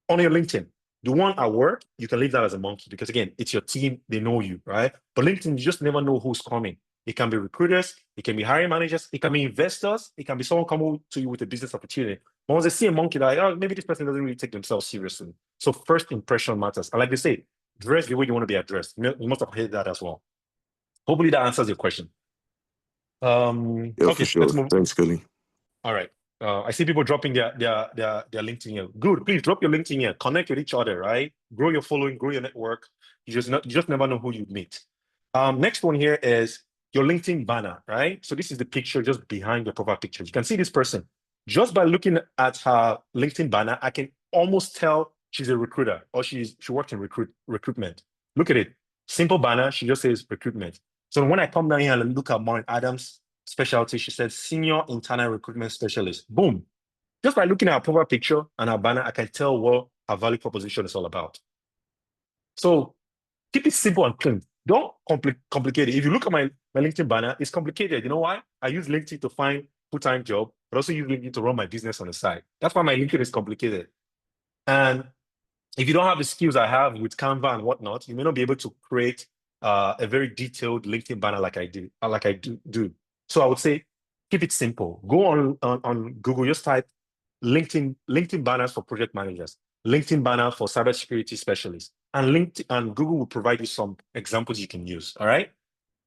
on your LinkedIn. The one at work, you can leave that as a monkey because, again, it's your team. They know you, right? But LinkedIn, you just never know who's coming. It can be recruiters. It can be hiring managers. It can be investors. It can be someone coming to you with a business opportunity. But once they see a monkey, they're like, oh, maybe this person doesn't really take themselves seriously. So first impression matters. And like they say, dress the way you want to be addressed. You must have heard that as well. Hopefully that answers your question. Yeah, okay, for sure. let's move. Thanks, Kelly. All right. I see people dropping their LinkedIn here. Good. Please drop your LinkedIn here. Connect with each other, right? Grow your following, grow your network. You just never know who you meet. Next one here is your LinkedIn banner, right? So this is the picture just behind your profile picture. You can see this person. Just by looking at her LinkedIn banner, I can almost tell she's a recruiter or she worked in recruitment. Look at it. Simple banner. She just says recruitment. So when I come down here and look at Maureen Adams' specialty, she said senior internal recruitment specialist. Boom. Just by looking at her profile picture and her banner, I can tell what her value proposition is all about. So keep it simple and clean. Don't complicate it. If you look at my LinkedIn banner, it's complicated. You know why? I use LinkedIn to find full-time job, but also use LinkedIn to run my business on the side. That's why my LinkedIn is complicated. And if you don't have the skills I have with Canva and whatnot, you may not be able to create a very detailed LinkedIn banner like I do. So I would say, keep it simple. Go on Google, just type LinkedIn banners for project managers, LinkedIn banner for cybersecurity specialists, and Google will provide you some examples you can use. All right.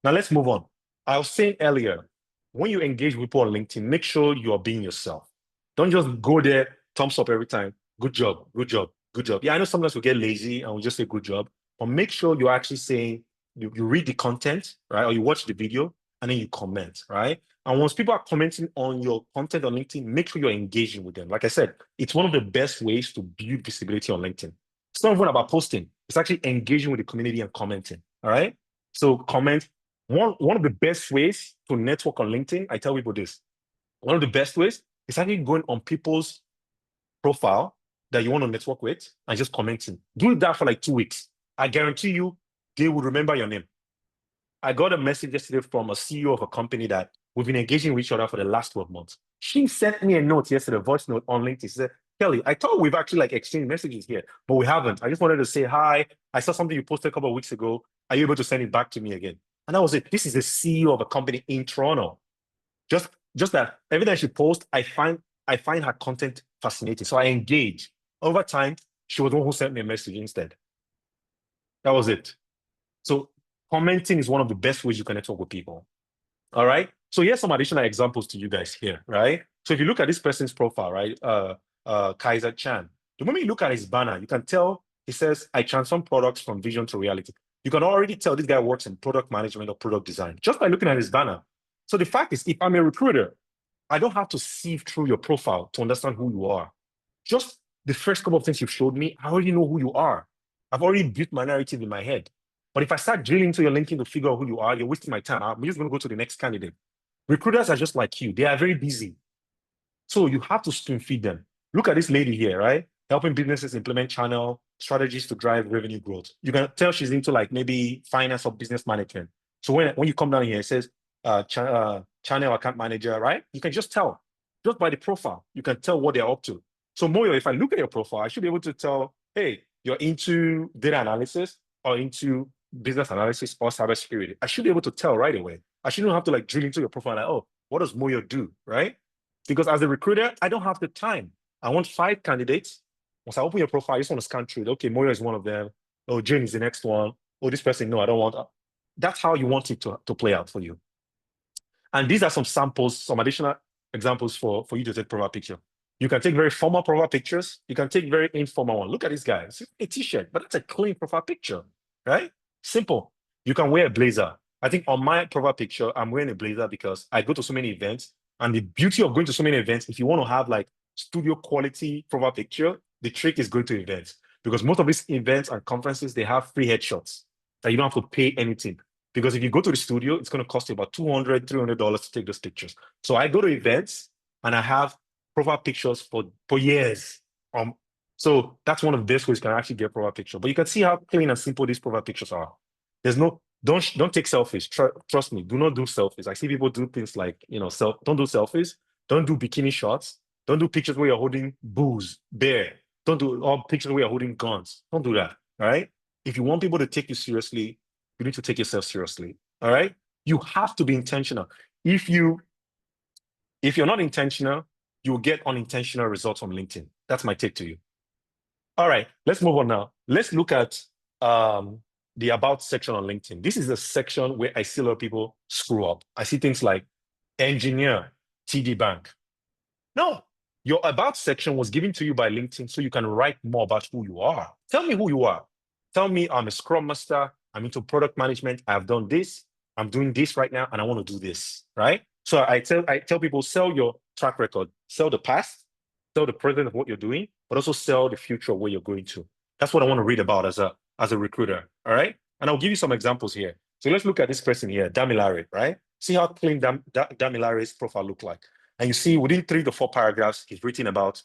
Now let's move on. I was saying earlier, when you engage with people on LinkedIn, make sure you are being yourself. Don't just go there, thumbs up every time. Good job, good job, good job. Yeah, I know sometimes we get lazy and we just say good job, but make sure you're actually saying, you read the content, right? Or you watch the video and then you comment, right? And once people are commenting on your content on LinkedIn, make sure you're engaging with them. Like I said, it's one of the best ways to build visibility on LinkedIn. It's not even about posting. It's actually engaging with the community and commenting, all right? So comment. One of the best ways to network on LinkedIn, I tell people this, one of the best ways is actually going on people's profile that you want to network with and just commenting. Do that for like 2 weeks. I guarantee you, they will remember your name. I got a message yesterday from a CEO of a company that we've been engaging with each other for the last 12 months. She sent me a note yesterday, a voice note on LinkedIn. She said, Kelly, I thought we've actually like exchanged messages here, but we haven't. I just wanted to say hi. I saw something you posted a couple of weeks ago. Are you able to send it back to me again? And that was it. This is the CEO of a company in Toronto. Just that every time she posts, I find her content fascinating. So I engage. Over time, she was the one who sent me a message instead. That was it. So commenting is one of the best ways you can network with people. All right. So here's some additional examples to you guys here, right? So if you look at this person's profile, right? Kaiser Chan, the moment you look at his banner, you can tell he says, I transform products from vision to reality. You can already tell this guy works in product management or product design just by looking at his banner. So the fact is, if I'm a recruiter, I don't have to sieve through your profile to understand who you are. Just the first couple of things you've showed me, I already know who you are. I've already built my narrative in my head. But if I start drilling into your LinkedIn to figure out who you are, you're wasting my time. I'm just going to go to the next candidate. Recruiters are just like you. They are very busy. So you have to spoon feed them. Look at this lady here, right? Helping businesses implement channel strategies to drive revenue growth. You can tell she's into like maybe finance or business management. So when you come down here, it says channel account manager, right? You can just tell, just by the profile, you can tell what they're up to. So Moyo, if I look at your profile, I should be able to tell, hey, you're into data analysis or into business analysis or cybersecurity. I should be able to tell right away. I shouldn't have to like drill into your profile like, oh, what does Moyo do, right? Because as a recruiter, I don't have the time. I want 5 candidates. Once I open your profile, I just want to scan through it. Okay, Moyo is one of them. Oh, Jane is the next one. Oh, this person, no, I don't want. That's how you want it to play out for you. And these are some samples, some additional examples for you to take profile picture. You can take very formal profile pictures. You can take very informal one. Look at this guy. It's a t-shirt, but that's a clean profile picture, right? Simple. You can wear a blazer. I think on my profile picture, I'm wearing a blazer because I go to so many events. And the beauty of going to so many events, if you want to have like studio quality profile picture, the trick is going to events. Because most of these events and conferences, they have free headshots that you don't have to pay anything. Because if you go to the studio, it's going to cost you about $200, $300 to take those pictures. So I go to events and I have profile pictures for years. So that's one of the best ways you can actually get profile picture. But you can see how clean and simple these profile pictures are. There's no, don't take selfies. Trust me, do not do selfies. I see people do things like, don't do selfies. Don't do bikini shots. Don't do pictures where you're holding booze, beer. Don't do all pictures where you're holding guns. Don't do that, all right? If you want people to take you seriously, you need to take yourself seriously, all right? You have to be intentional. If you're not intentional, you'll get unintentional results on LinkedIn. That's my take to you. All right, let's move on now. Let's look at the About section on LinkedIn. This is a section where I see a lot of people screw up. I see things like engineer, TD Bank. No, your About section was given to you by LinkedIn so you can write more about who you are. Tell me who you are. Tell me I'm a Scrum Master, I'm into product management, I've done this, I'm doing this right now, and I want to do this, right? So I tell people, sell your track record, sell the past, sell the present of what you're doing, but also sell the future of where you're going to. That's what I want to read about as a recruiter, all right? And I'll give you some examples here. So let's look at this person here, Damilare, right? See how clean Damilare's profile look like. And you see within 3 to 4 paragraphs, he's written about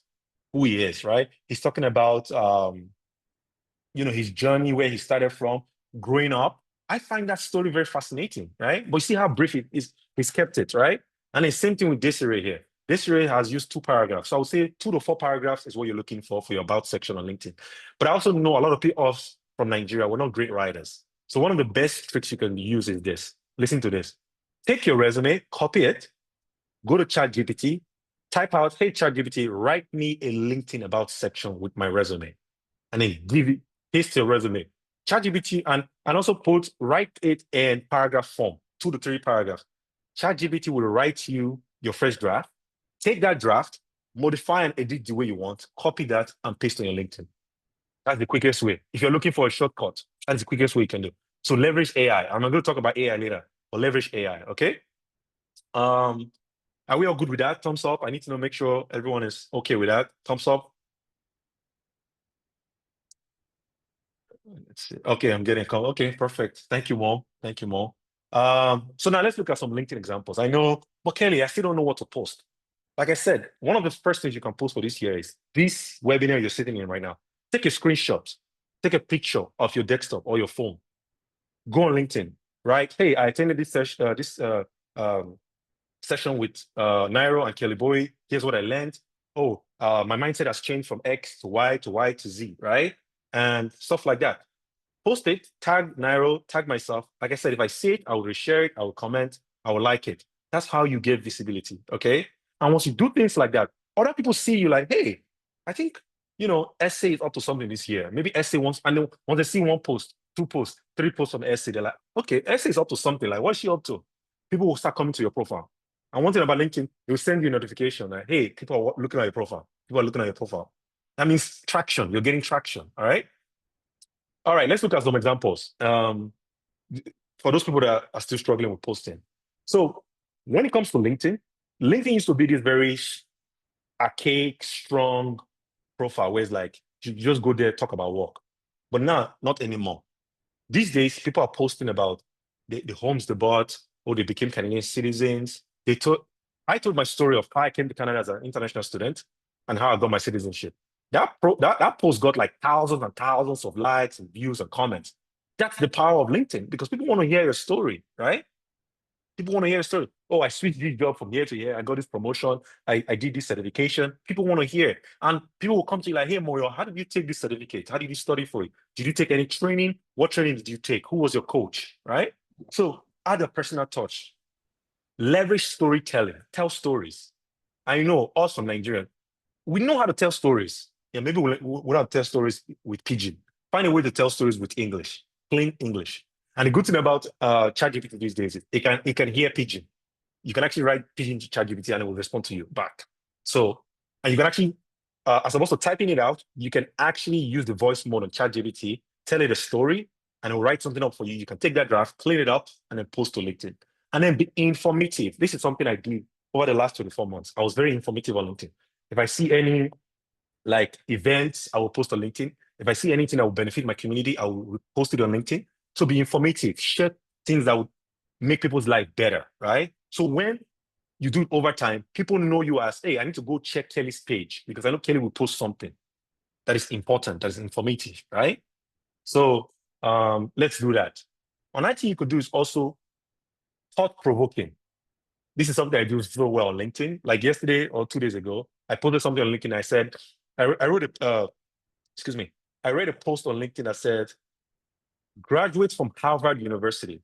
who he is, right? He's talking about, his journey, where he started from, growing up. I find that story very fascinating, right? But you see how brief it is, he's kept it, right? And the same thing with Desiree here. Desiree has used 2 paragraphs. So I would say 2 to 4 paragraphs is what you're looking for your About section on LinkedIn. But I also know a lot of people from Nigeria, we're not great writers. So one of the best tricks you can use is this. Listen to this. Take your resume, copy it, go to ChatGPT, type out, hey, ChatGPT, write me a LinkedIn About section with my resume. And then paste your resume. ChatGPT, and also write it in paragraph form, 2 to 3 paragraphs. ChatGPT will write you your first draft. Take that draft, modify and edit the way you want, copy that, and paste on your LinkedIn. That's the quickest way. If you're looking for a shortcut, that's the quickest way you can do. So leverage AI. I'm going to talk about AI later, but leverage AI, okay? Are we all good with that? Thumbs up. I need to make sure everyone is okay with that. Thumbs up. Let's see. Okay, I'm getting a call. Okay, perfect. Thank you, Mom. Thank you, Mom. So now let's look at some LinkedIn examples. I know, but Kelly, I still don't know what to post. Like I said, one of the first things you can post for this year is this webinar you're sitting in right now. Take a screenshot, take a picture of your desktop or your phone. Go on LinkedIn, right? Hey, I attended this session with Nairo and Kelly Boy. Here's what I learned. oh, my mindset has changed from X to Y to Y to Z, right? And stuff like that. Post it, tag Nairo, tag myself. Like I said, if I see it, I will reshare it, I will comment, I will like it. That's how you get visibility, okay? And once you do things like that, other people see you like, hey, I think, essay is up to something this year. Maybe essay wants, and then once they see one post, 2 posts, 3 posts on essay, they're like, okay, essay is up to something. Like, what's she up to? People will start coming to your profile. And one thing about LinkedIn, it will send you a notification like, hey, people are looking at your profile. People are looking at your profile. That means traction. You're getting traction, all right? All right, let's look at some examples. For those people that are still struggling with posting. So when it comes to LinkedIn, LinkedIn used to be this very archaic, strong profile where it's like, you just go there, talk about work. But now, not anymore. These days, people are posting about the homes they bought, or they became Canadian citizens. I told my story of how I came to Canada as an international student and how I got my citizenship. That post got like thousands and thousands of likes and views and comments. That's the power of LinkedIn, because people want to hear your story, right? People want to hear a story. Oh, I switched this job from here to here. I got this promotion. I did this certification. People want to hear. And people will come to you like, hey, Moyo, how did you take this certificate? How did you study for it? Did you take any training? What training did you take? Who was your coach, right? So add a personal touch. Leverage storytelling. Tell stories. I know us from Nigeria, we know how to tell stories. Yeah, maybe we'll not tell stories with Pidgin. Find a way to tell stories with English, plain English. And the good thing about ChatGPT these days is it can hear Pidgin. You can actually write Pidgin to ChatGPT and it will respond to you back. So, and you can actually, as opposed to typing it out, you can actually use the voice mode on ChatGPT, tell it a story, and it will write something up for you. You can take that draft, clean it up, and then post to LinkedIn. And then be informative. This is something I did over the last 24 months. I was very informative on LinkedIn. If I see any like events, I will post on LinkedIn. If I see anything that will benefit my community, I will post it on LinkedIn. So be informative, share things that would make people's life better, right? So when you do it over time, people know you as, hey, I need to go check Kelly's page because I know Kelly will post something that is important, that is informative, right? So let's do that. Another thing you could do is also thought-provoking. This is something I do so well on LinkedIn. Like yesterday or 2 days ago, I posted something on LinkedIn. I said, I read a post on LinkedIn that said, graduates from Harvard University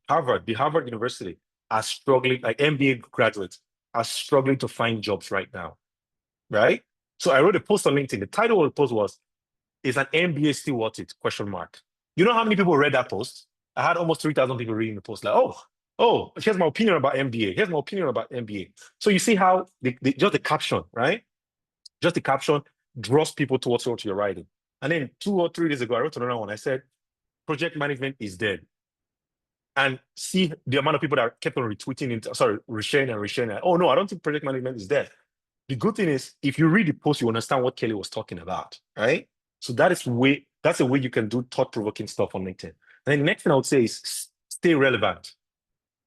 are struggling, like MBA graduates are struggling to find jobs right now, right? So I wrote a post on LinkedIn. The title of the post was, is an MBA still worth it? ? You know how many people read that post? I had almost 3,000 people reading the post like, oh, here's my opinion about MBA. Here's my opinion about MBA. So you see how just the caption, right? Just the caption draws people towards what you're writing. And then 2 or 3 days ago, I wrote another one. I said, project management is dead. And see the amount of people that kept on retweeting, resharing. Oh no, I don't think project management is dead. The good thing is, if you read the post, you understand what Kelly was talking about, right? So that's a way you can do thought-provoking stuff on LinkedIn. And then the next thing I would say is stay relevant.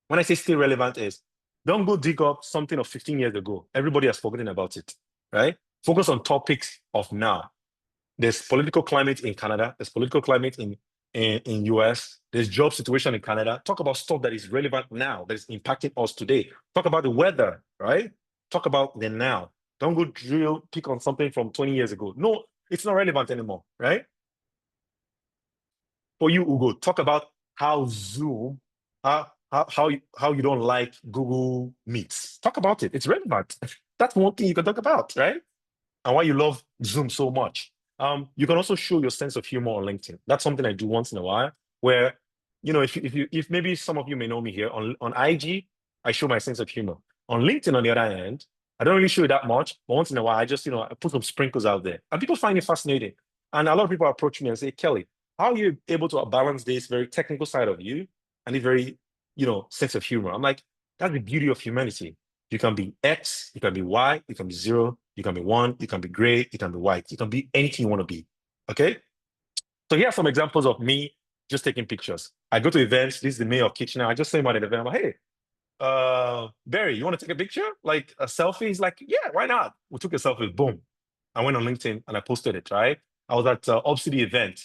When I say stay relevant is, don't go dig up something of 15 years ago. Everybody has forgotten about it, right? Focus on topics of now. There's political climate in Canada. There's political climate in US. There's job situation in Canada. Talk about stuff that is relevant now, that is impacting us today. Talk about the weather, right? Talk about the now. Don't go pick on something from 20 years ago. No, it's not relevant anymore, right? For you, Ugo, talk about how Zoom, how you don't like Google Meets. Talk about it. It's relevant. That's one thing you can talk about, right? And why you love Zoom so much. You can also show your sense of humor on LinkedIn. That's something I do once in a while, where, if maybe some of you may know me here on IG, I show my sense of humor. On LinkedIn, on the other hand, I don't really show it that much, but once in a while, I just, I put some sprinkles out there. And people find it fascinating. And a lot of people approach me and say, Kelly, how are you able to balance this very technical side of you and this very, sense of humor? I'm like, that's the beauty of humanity. You can be X, you can be Y, you can be 0, you can be 1, you can be gray, you can be white, you can be anything you want to be, okay? So here are some examples of me just taking pictures. I go to events. This is the mayor of Kitchener. I just say him at an event. I'm like, hey, Barry, you want to take a picture? Like a selfie? He's like, yeah, why not? We took a selfie, boom. I went on LinkedIn and I posted it, right? I was at Obsidy event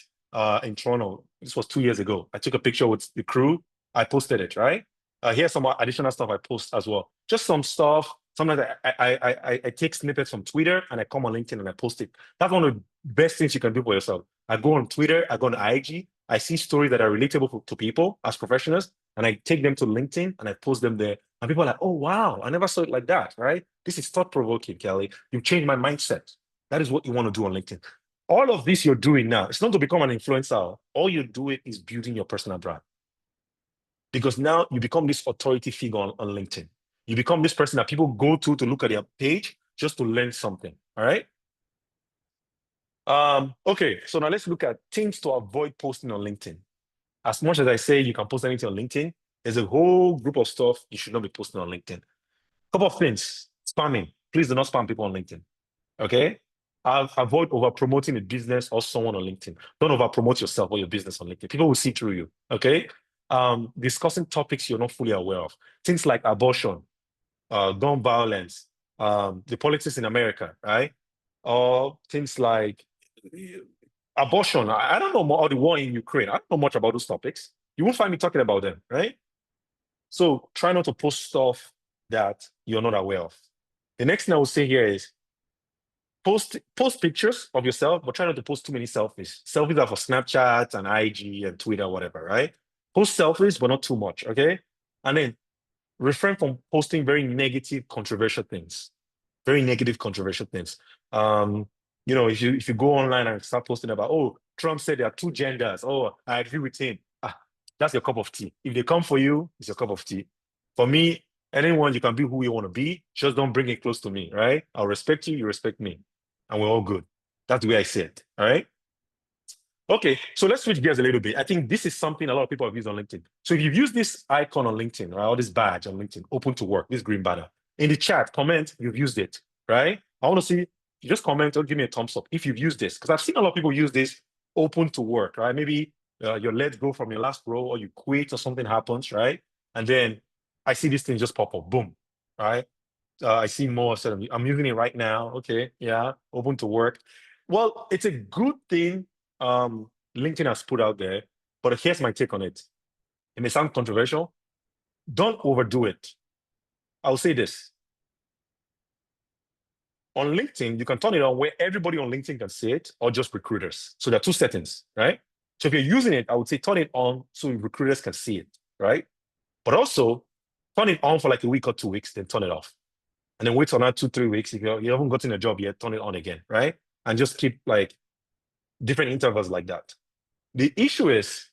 in Toronto. This was 2 years ago. I took a picture with the crew. I posted it, right? Here's some additional stuff I post as well. Just some stuff Sometimes I take snippets from Twitter and I come on LinkedIn and I post it. That's one of the best things you can do for yourself. I go on Twitter, I go on IG, I see stories that are relatable to people as professionals, and I take them to LinkedIn and I post them there. And people are like, oh, wow, I never saw it like that, right? This is thought-provoking, Kelly. You've changed my mindset. That is what you want to do on LinkedIn. All of this you're doing now, it's not to become an influencer. All you're doing is building your personal brand. Because now you become this authority figure on LinkedIn. You become this person that people go to look at their page just to learn something, all right? Okay, so now let's look at things to avoid posting on LinkedIn. As much as I say you can post anything on LinkedIn, there's a whole group of stuff you should not be posting on LinkedIn. Couple of things. Spamming. Please do not spam people on LinkedIn, okay? Avoid over-promoting a business or someone on LinkedIn. Don't over-promote yourself or your business on LinkedIn. People will see through you, okay? Discussing topics you're not fully aware of. Things like abortion, gun violence, the politics in America, right? Or things like abortion. I don't know more, or the war in Ukraine. I don't know much about those topics. You won't find me talking about them, right? So try not to post stuff that you're not aware of. The next thing I will say here is post pictures of yourself, but try not to post too many selfies. Selfies are for Snapchat and IG and Twitter, whatever, right? Post selfies, but not too much, okay? And then refrain from posting very negative, controversial things. Very negative, controversial things. You know, if you go online and start posting about, oh, Trump said there are two genders. Oh, I agree with him. That's your cup of tea. If they come for you, it's your cup of tea. For me, anyone, you can be who you want to be. Just don't bring it close to me, right? I'll respect you, you respect me. And we're all good. That's the way I see it, all right? Okay, so let's switch gears a little bit. I think this is something a lot of people have used on LinkedIn. So if you've used this icon on LinkedIn, right, or this badge on LinkedIn, open to work, this green banner, in the chat, comment, you've used it, right? I want to see, you just comment or give me a thumbs up if you've used this, because I've seen a lot of people use this open to work, right? Maybe you're let go from your last role or you quit or something happens, right? And then I see this thing just pop up, boom, right? I see more, so I'm using it right now. Okay, yeah, open to work. Well, it's a good thing LinkedIn has put out there, but here's my take on it. It may sound controversial. Don't overdo it. I'll say this. On LinkedIn, you can turn it on where everybody on LinkedIn can see it, or just recruiters. So there are two settings, right? So if you're using it, I would say turn it on so recruiters can see it, right? But also turn it on for like a week or 2 weeks, then turn it off. And then wait for another 2-3 weeks. If you haven't gotten a job yet, turn it on again, right? And just keep like different intervals like that. The issue is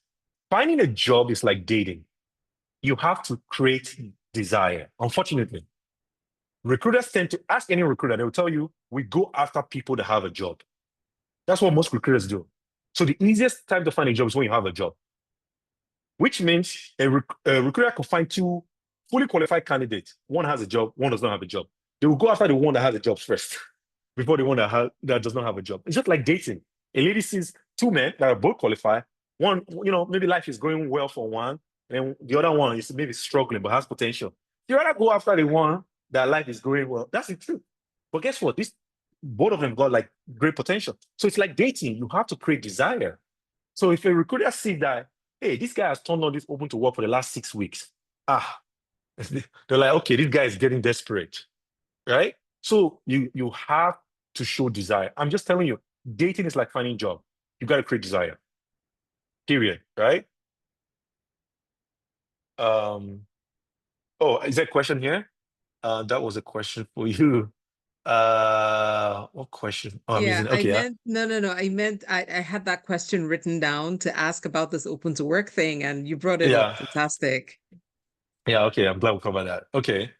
finding a job is like dating. You have to create desire. Unfortunately, recruiters tend to ask any recruiter, they will tell you, we go after people that have a job. That's what most recruiters do. So the easiest time to find a job is when you have a job, which means a recruiter can find two fully qualified candidates. One has a job, one does not have a job. They will go after the one that has a job first before the one that does not have a job. It's just like dating. A lady sees two men that are both qualified. One, you know, maybe life is going well for one, and the other one is maybe struggling but has potential. You rather go after the one that life is going well. That's the truth. But guess what? Both of them got like great potential. So it's like dating. You have to create desire. So if a recruiter sees that, hey, this guy has turned on this open to work for the last 6 weeks. They're like, okay, this guy is getting desperate, right? So you have to show desire. I'm just telling you, dating is like finding a job. You got to create desire. Period, right? Oh, is there a question here? That was a question for you. What question? Oh, I'm Yeah, using, okay, I meant, no. I meant I had that question written down to ask about this open to work thing, and you brought it up. Yeah. Fantastic. Yeah, okay, I'm glad we covered that. Okay.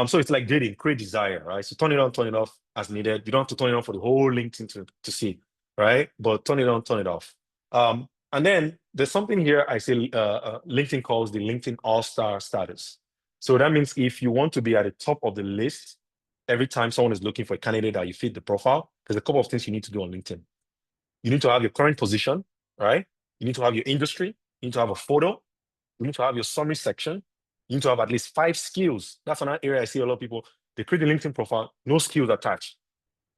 So it's like dating, create desire, right? So turn it on, turn it off as needed. You don't have to turn it on for the whole LinkedIn to see, right? But turn it on, turn it off. And then there's something here I say LinkedIn calls the LinkedIn All-Star status. So that means if you want to be at the top of the list every time someone is looking for a candidate that you fit the profile, there's a couple of things you need to do on LinkedIn. You need to have your current position, right? You need to have your industry. You need to have a photo. You need to have your summary section. You need to have at least 5 skills. That's another area I see a lot of people, they create a LinkedIn profile, no skills attached.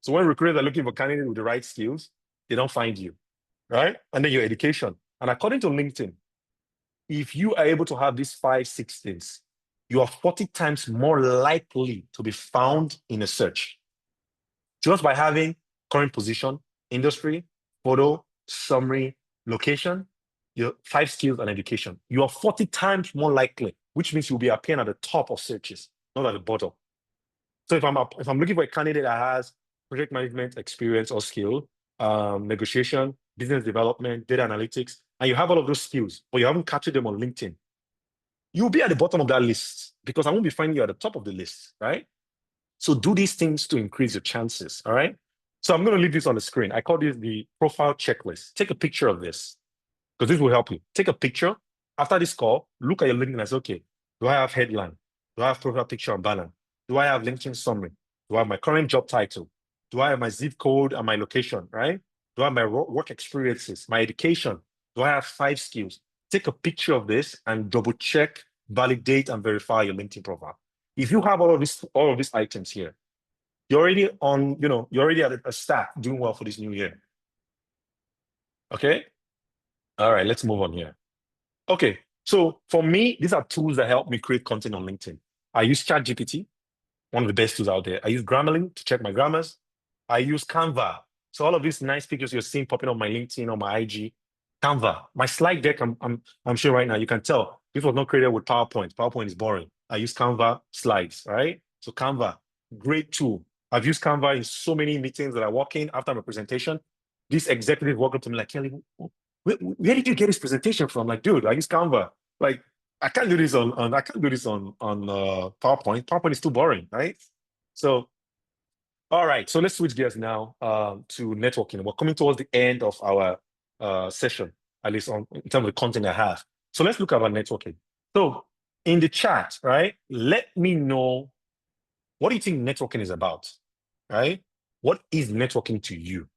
So when recruiters are looking for candidates with the right skills, they don't find you, right? And then your education. And according to LinkedIn, if you are able to have these 5-6 things, you are 40 times more likely to be found in a search. Just by having current position, industry, photo, summary, location, your 5 skills and education. You are 40 times more likely, which means you'll be appearing at the top of searches, not at the bottom. So if I'm looking for a candidate that has project management experience or skill, negotiation, business development, data analytics, and you have all of those skills, but you haven't captured them on LinkedIn, you'll be at the bottom of that list because I won't be finding you at the top of the list, right? So do these things to increase your chances, all right? So I'm going to leave this on the screen. I call this the profile checklist. Take a picture of this because this will help you. Take a picture. After this call, look at your LinkedIn and say, okay, do I have headline? Do I have profile picture and banner? Do I have LinkedIn summary? Do I have my current job title? Do I have my zip code and my location, right? Do I have my work experiences, my education? Do I have 5 skills? Take a picture of this and double check, validate, and verify your LinkedIn profile. If you have all of these items here, you're already on, you're already at a start doing well for this new year. Okay? All right, let's move on here. Okay, so for me, these are tools that help me create content on LinkedIn. I use ChatGPT, one of the best tools out there. I use Grammarly to check my grammars. I use Canva. So all of these nice pictures you're seeing popping on my LinkedIn or my IG, Canva. My slide deck, I'm sure right now you can tell this was not created with PowerPoint. PowerPoint is boring. I use Canva slides, right? So Canva, great tool. I've used Canva in so many meetings that I walk in after my presentation. This executive walked up to me like, Kelly, where did you get this presentation from? Like, dude, I use Canva. Like, I can't do this on PowerPoint. PowerPoint is too boring, right? So, all right. So let's switch gears now to networking. We're coming towards the end of our session, at least in terms of the content I have. So let's look at our networking. So in the chat, right? Let me know, what do you think networking is about, right? What is networking to you?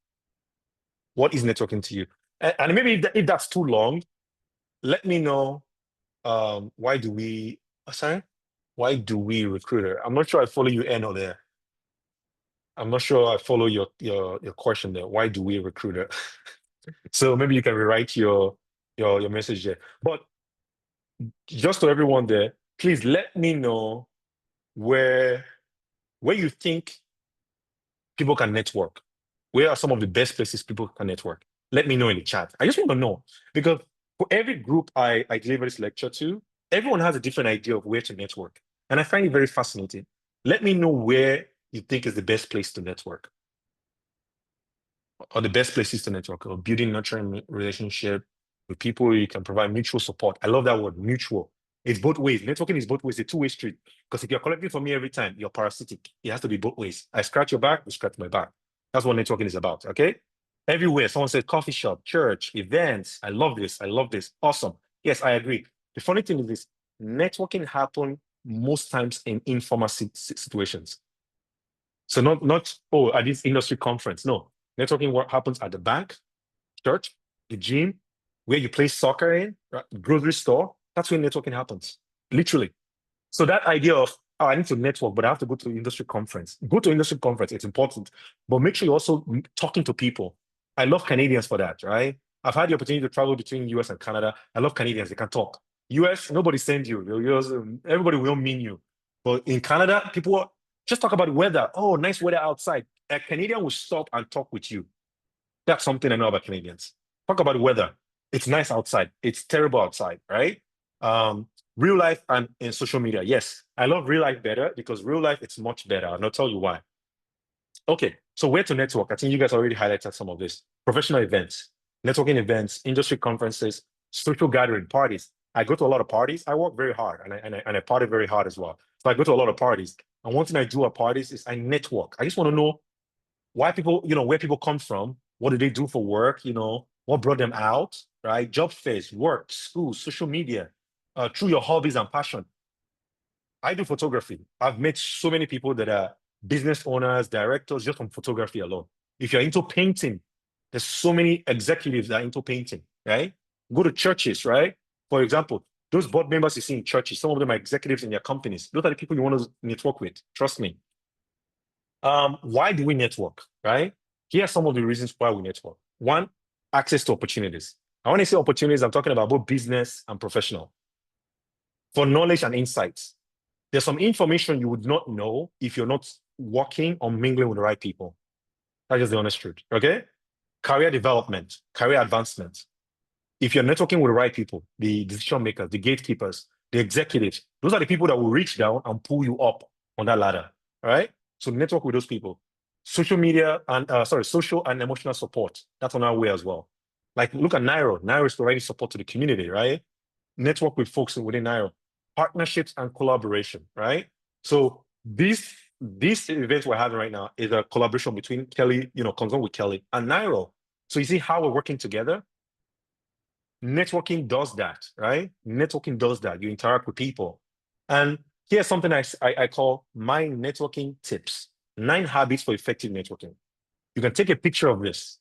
What is networking to you? And maybe if that's too long, let me know. Why do we recruiter? I'm not sure I follow you, Eno, there. I'm not sure I follow your question there. Why do we recruiter? So maybe you can rewrite your message there. But just to everyone there, please let me know where you think people can network. Where are some of the best places people can network? Let me know in the chat. I just want to know, because for every group I deliver this lecture to, everyone has a different idea of where to network. And I find it very fascinating. Let me know where you think is the best place to network, or the best places to network, or building, nurturing relationship with people you can provide mutual support. I love that word, mutual. It's both ways. Networking is both ways, a two-way street. Because if you're collecting from me every time, you're parasitic. It has to be both ways. I scratch your back, you scratch my back. That's what networking is about, okay? Everywhere, someone said coffee shop, church, events. I love this. I love this. Awesome. Yes, I agree. The funny thing is this, networking happens most times in informal situations. So not at this industry conference. No, networking work happens at the bank, church, the gym, where you play soccer in, right? Grocery store. That's where networking happens, literally. So that idea of, I need to network, but I have to go to industry conference. Go to industry conference, it's important. But make sure you're also talking to people. I love Canadians for that, right? I've had the opportunity to travel between US and Canada. I love Canadians, they can talk. US, nobody sends you. Everybody will mean you. But in Canada, people just talk about weather. Oh, nice weather outside. A Canadian will stop and talk with you. That's something I know about Canadians. Talk about weather. It's nice outside. It's terrible outside, right? Real life and in social media. Yes, I love real life better because real life, it's much better. I'll not tell you why. Okay, so where to network? I think you guys already highlighted some of this. Professional events, networking events, industry conferences, social gathering, parties. I go to a lot of parties. I work very hard and I party very hard as well. So I go to a lot of parties. And one thing I do at parties is I network. I just want to know why people, where people come from. What do they do for work? What brought them out, right? Job fairs, work, school, social media, through your hobbies and passion. I do photography. I've met so many people that are business owners, directors, just from photography alone. If you're into painting, there's so many executives that are into painting, right? Go to churches, right? For example, those board members you see in churches, some of them are executives in their companies. Those are the people you want to network with. Trust me. Why do we network, right? Here are some of the reasons why we network. One, access to opportunities. And when I say opportunities, I'm talking about both business and professional. For knowledge and insights. There's some information you would not know if you're not working or mingling with the right people. That's just the honest truth, okay? Career development, career advancement. If you're networking with the right people, the decision makers, the gatekeepers, the executives, those are the people that will reach down and pull you up on that ladder, all right? So network with those people. Social media and, social and emotional support. That's on our way as well. Like, look at Nairo. Nairo is providing support to the community, right? Network with folks within Nairo. Partnerships and collaboration, right? So this event we're having right now is a collaboration between Kelly, Consult with Kelly and Nairo. So you see how we're working together? Networking does that, right? Networking does that. You interact with people. And here's something I call my networking tips. 9 habits for effective networking. You can take a picture of this.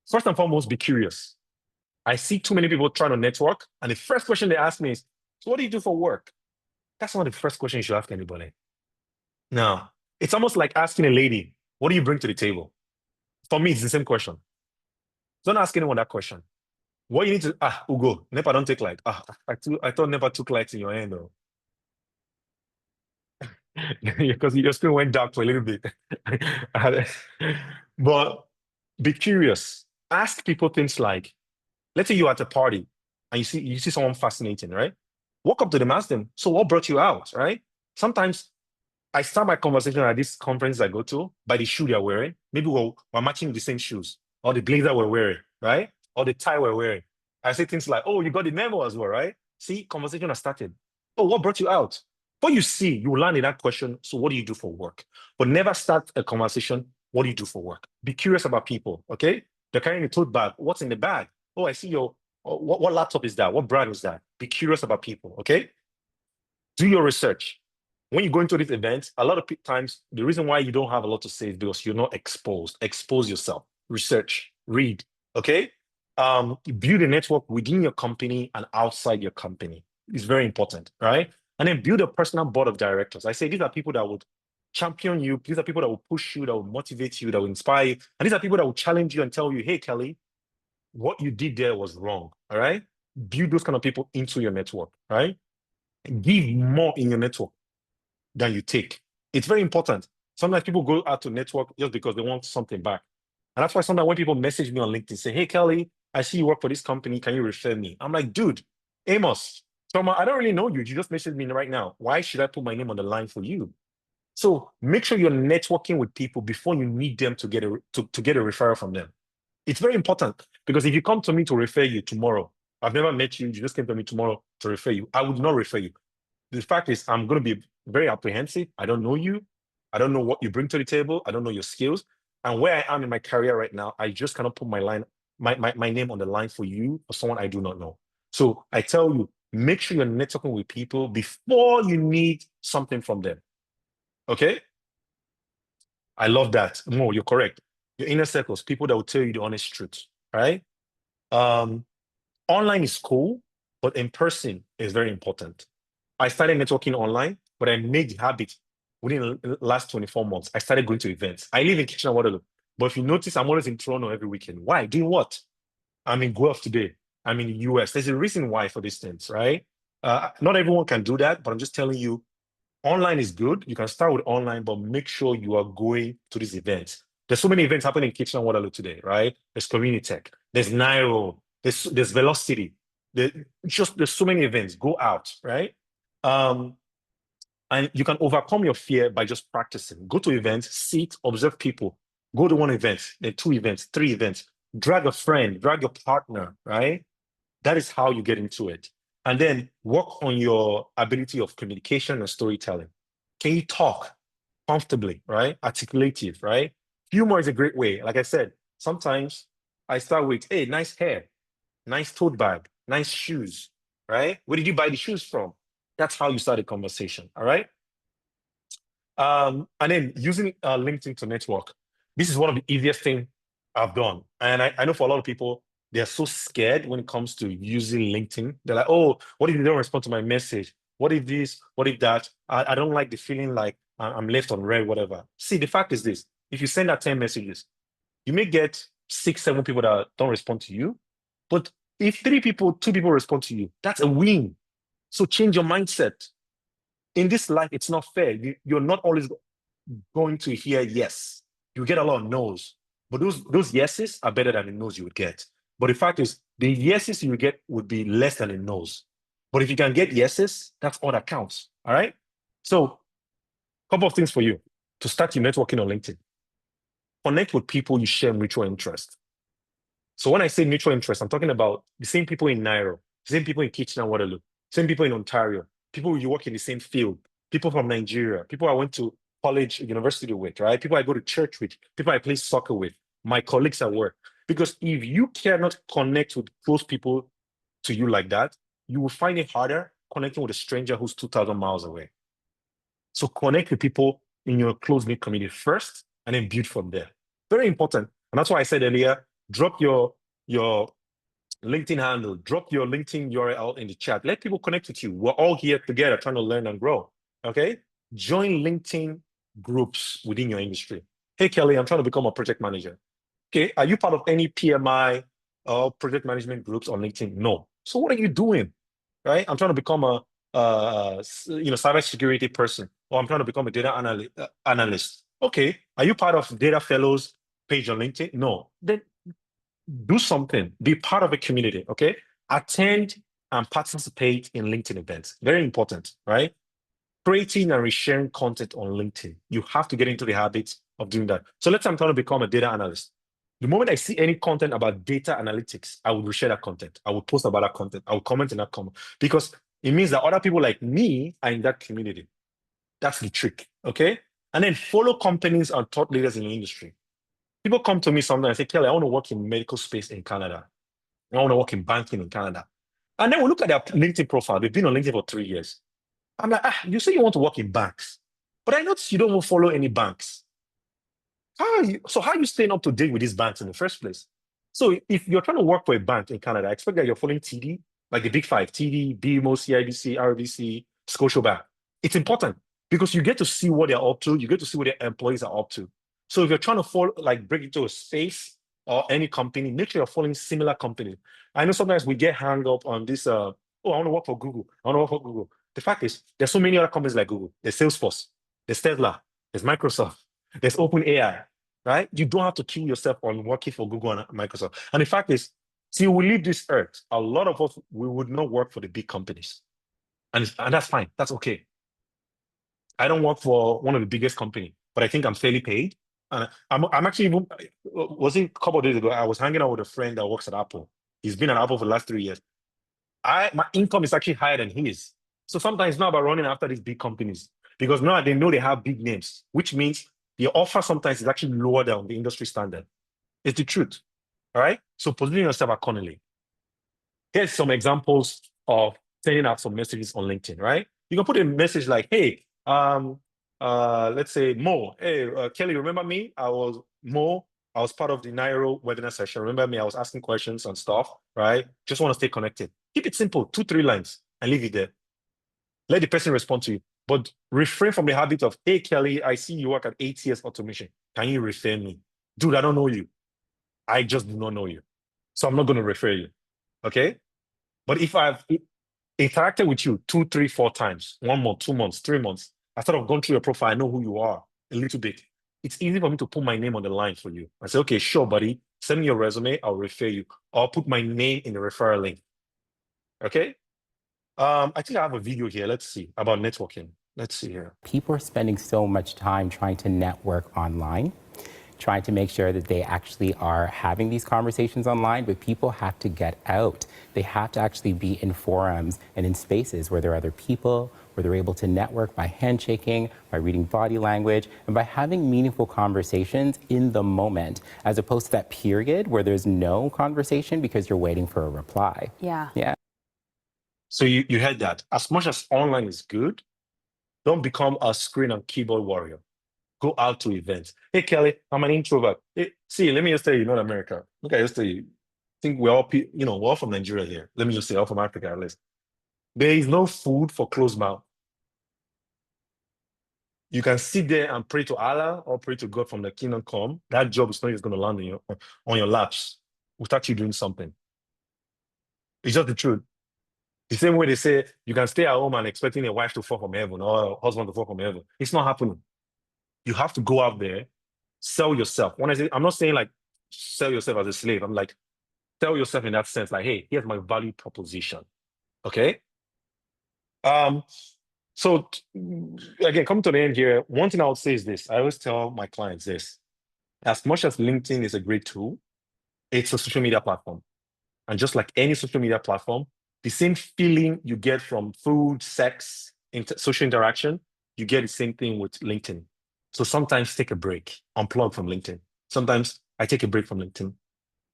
First and foremost, be curious. I see too many people trying to network, and the first question they ask me is, so what do you do for work? That's not the first question you should ask anybody. Now, it's almost like asking a lady, what do you bring to the table? For me, it's the same question. Don't ask anyone that question. What you need to, Ugo, NEPA don't take light. I thought NEPA took light in your hand though. Because your screen went dark for a little bit. But be curious. Ask people things like, let's say you're at a party and you see someone fascinating, right? Walk up to them, ask them, so what brought you out, right? Sometimes I start my conversation at this conference I go to by the shoe they're wearing. Maybe we're matching the same shoes, or the blazer we're wearing, right? Or the tie we're wearing. I say things like, oh, you got the memo as well, right? See, conversation has started. Oh, what brought you out? What you see, you will land in that question. So what do you do for work? But never start a conversation. What do you do for work? Be curious about people, okay? They're carrying a tote bag. What's in the bag? Oh, I see what laptop is that? What brand is that? Be curious about people, okay? Do your research. When you go into these events, a lot of times, the reason why you don't have a lot to say is because you're not exposed. Expose yourself. Research. Read, okay? Build a network within your company and outside your company. It's very important, right? And then build a personal board of directors. I say these are people that would champion you. These are people that will push you, that will motivate you, that will inspire you. And these are people that will challenge you and tell you, hey, Kelly, what you did there was wrong, all right? Build those kind of people into your network, right? Give more in your network than you take. It's very important. Sometimes people go out to network just because they want something back. And that's why sometimes when people message me on LinkedIn, say, hey, Kelly, I see you work for this company. Can you refer me? I'm like, dude, Amos, Toma, I don't really know you. You just messaged me right now. Why should I put my name on the line for you? So make sure you're networking with people before you need them to get a referral from them. It's very important because if you come to me to refer you tomorrow, I've never met you, you just came to me tomorrow to refer you, I would not refer you. The fact is, I'm going to be very apprehensive. I don't know you. I don't know what you bring to the table. I don't know your skills. And where I am in my career right now, I just cannot put my name on the line for you or someone I do not know. So I tell you, make sure you're networking with people before you need something from them. Okay? I love that. No, you're correct. Your inner circles, people that will tell you the honest truth, right? Online is cool, but in person is very important. I started networking online, but I made the habit within the last 24 months. I started going to events. I live in Kitchener-Waterloo, but if you notice, I'm always in Toronto every weekend. Why? Doing what? I'm in Guelph today. I'm in the US. There's a reason why for these things, right? Not everyone can do that, but I'm just telling you, online is good. You can start with online, but make sure you are going to these events. There's so many events happening in Kitchener-Waterloo today, right? There's Community Tech, there's Nairo, there's Velocity. There's so many events. Go out, right? And you can overcome your fear by just practicing. Go to events, sit, observe people. Go to one event, then 2 events, 3 events. Drag a friend, drag your partner, right? That is how you get into it. And then work on your ability of communication and storytelling. Can you talk comfortably, right? Articulative, right? Humor is a great way. Like I said, sometimes I start with, hey, nice hair, nice tote bag, nice shoes, right? Where did you buy the shoes from? That's how you start a conversation, all right? And then using LinkedIn to network. This is one of the easiest things I've done. And I know for a lot of people, they're so scared when it comes to using LinkedIn. They're like, oh, what if you don't respond to my message? What if this? What if that? I don't like the feeling like I'm left on red, whatever. See, the fact is this. If you send out 10 messages, you may get 6, 7 people that don't respond to you. But if 2 people respond to you, that's a win. So change your mindset. in this life, it's not fair. You're not always going to hear yes. You get a lot of no's, but those yeses are better than the no's you would get. But the fact is, the yeses you would get would be less than the no's. But if you can get yeses, that's all that counts. All right. So, a couple of things for you to start your networking on LinkedIn. Connect with people you share mutual interest. So when I say mutual interest, I'm talking about the same people in Nairo, the same people in Kitchener-Waterloo, same people in Ontario, people you work in the same field, people from Nigeria, people I went to college, university with, right? People I go to church with, people I play soccer with, my colleagues at work. Because if you cannot connect with close people to you like that, you will find it harder connecting with a stranger who's 2,000 miles away. So connect with people in your close-knit community first, and then build from there. Very important. And that's why I said earlier, drop your LinkedIn handle, drop your LinkedIn URL in the chat. Let people connect with you. We're all here together trying to learn and grow. Okay? Join LinkedIn groups within your industry. Hey, Kelly, I'm trying to become a project manager. Okay, are you part of any PMI or project management groups on LinkedIn? No. So what are you doing? Right? I'm trying to become a cybersecurity person, or I'm trying to become a data analyst. Okay, are you part of Data Fellows page on LinkedIn? No. Then do something. Be part of a community. Okay, attend and participate in LinkedIn events. Very important, right? Creating and resharing content on LinkedIn. You have to get into the habit of doing that. So let's say I'm trying to become a data analyst. The moment I see any content about data analytics, I will reshare that content. I will post about that content. I will comment in that comment because it means that other people like me are in that community. That's the trick, okay? And then follow companies and thought leaders in the industry. People come to me sometimes and say, Kelly, I want to work in medical space in Canada. I want to work in banking in Canada. And then we look at their LinkedIn profile. They've been on LinkedIn for 3 years. I'm like, you say you want to work in banks, but I notice you don't want to follow any banks. How are you staying up to date with these banks in the first place? So if you're trying to work for a bank in Canada, I expect that you're following TD, like the big five, TD, BMO, CIBC, RBC, Scotiabank. It's important because you get to see what they're up to. You get to see what their employees are up to. So if you're trying to follow, like break into a space or any company, make sure you're following similar companies. I know sometimes we get hung up on this, I want to work for Google. I want to work for Google. The fact is, there's so many other companies like Google. There's Salesforce, there's Tesla, there's Microsoft, there's OpenAI, right? You don't have to kill yourself on working for Google and Microsoft. And the fact is, till we leave this earth, a lot of us, we would not work for the big companies. And that's fine. That's okay. I don't work for one of the biggest companies, but I think I'm fairly paid. And I'm actually, was it a couple of days ago, I was hanging out with a friend that works at Apple. He's been at Apple for the last 3 years. My income is actually higher than his. So sometimes it's not about running after these big companies because now they know they have big names, which means the offer sometimes is actually lower than the industry standard. It's the truth. All right. So position yourself accordingly. Here's some examples of sending out some messages on LinkedIn, right? You can put a message like, hey, let's say Mo, hey, Kelly, remember me? I was part of the Nairo webinar session. Remember me? I was asking questions and stuff, right? Just want to stay connected. Keep it simple, 2-3 lines and leave it there. Let the person respond to you. But refrain from the habit of, hey, Kelly, I see you work at ATS Automation. Can you refer me? Dude, I don't know you. I just do not know you. So I'm not going to refer you. Okay? But if I've interacted with you 2, 3, 4 times, 1 month, 2 months, 3 months, I sort of gone through your profile, I know who you are a little bit. It's easy for me to put my name on the line for you. I say, okay, sure, buddy. Send me your resume. I'll refer you. I'll put my name in the referral link. Okay? I think I have a video here. Let's see about networking. Let's see here. People are spending so much time trying to network online, trying to make sure that they actually are having these conversations online, but people have to get out. They have to actually be in forums and in spaces where there are other people, where they're able to network by handshaking, by reading body language, and by having meaningful conversations in the moment, as opposed to that period where there's no conversation because you're waiting for a reply. Yeah. Yeah. So you heard that. As much as online is good, don't become a screen and keyboard warrior. Go out to events. Hey, Kelly, I'm an introvert. Hey, see, let me just tell you, not America. Look, I just tell you, I think we're all from Nigeria here. Let me just say, all from Africa at least. There is no food for closed mouth. You can sit there and pray to Allah or pray to God from the kingdom come. That job is not just going to land on your laps without you doing something. It's just the truth. The same way they say you can stay at home and expecting a wife to fall from heaven or a husband to fall from heaven. It's not happening. You have to go out there, sell yourself. When I say, I'm not saying like sell yourself as a slave. I'm like, sell yourself in that sense, like, hey, here's my value proposition. Okay. So again, coming to the end here, one thing I would say is this. I always tell my clients this. As much as LinkedIn is a great tool, it's a social media platform. And just like any social media platform, the same feeling you get from food, sex, social interaction, you get the same thing with LinkedIn. So sometimes take a break, unplug from LinkedIn. Sometimes I take a break from LinkedIn.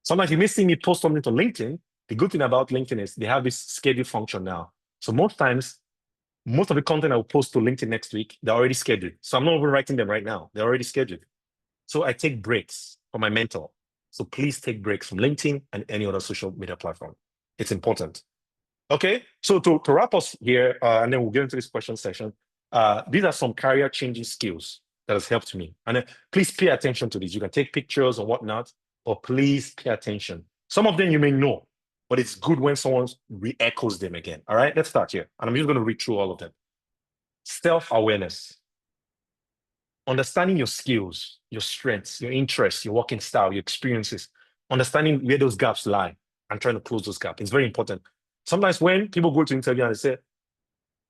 Sometimes you may see me post something to LinkedIn. The good thing about LinkedIn is they have this schedule function now. So most times, most of the content I will post to LinkedIn next week, they're already scheduled. So I'm not even writing them right now. They're already scheduled. So I take breaks from my mentor. So please take breaks from LinkedIn and any other social media platform. It's important. Okay, so to wrap us here, and then we'll get into this question session. These are some career-changing skills that has helped me. And then please pay attention to these. You can take pictures or whatnot, but please pay attention. Some of them you may know, but it's good when someone re-echoes them again. All right, let's start here. And I'm just going to read through all of them. Self-awareness. Understanding your skills, your strengths, your interests, your working style, your experiences, understanding where those gaps lie and trying to close those gaps. It's very important. Sometimes when people go to interview and they say,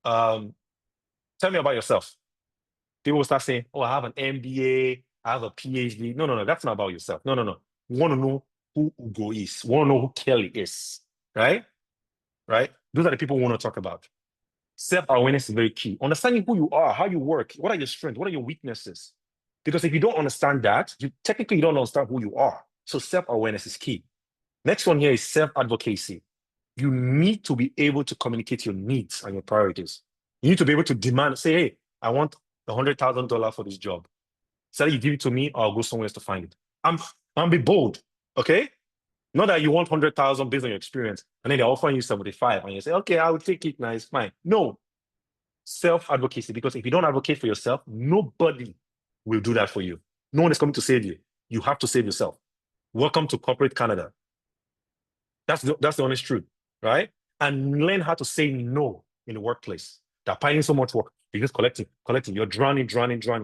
tell me about yourself. People will start saying, oh, I have an MBA, I have a PhD. No, that's not about yourself. No. You want to know who Ugo is. You want to know who Kelly is, right? Those are the people we want to talk about. Self-awareness is very key. Understanding who you are, how you work, what are your strengths, what are your weaknesses? Because if you don't understand that, you technically don't understand who you are. So self-awareness is key. Next one here is self-advocacy. You need to be able to communicate your needs and your priorities. You need to be able to demand, say, hey, I want $100,000 for this job. So you give it to me, or I'll go somewhere else to find it. I'm be bold, okay? Not that you want 100,000 based on your experience, and then they're offering you 75, and you say, okay, I will take it, nice, fine. No, self-advocacy, because if you don't advocate for yourself, nobody will do that for you. No one is coming to save you. You have to save yourself. Welcome to corporate Canada. That's the honest truth, right? And learn how to say no in the workplace. They're piling so much work. You're just collecting. You're drowning,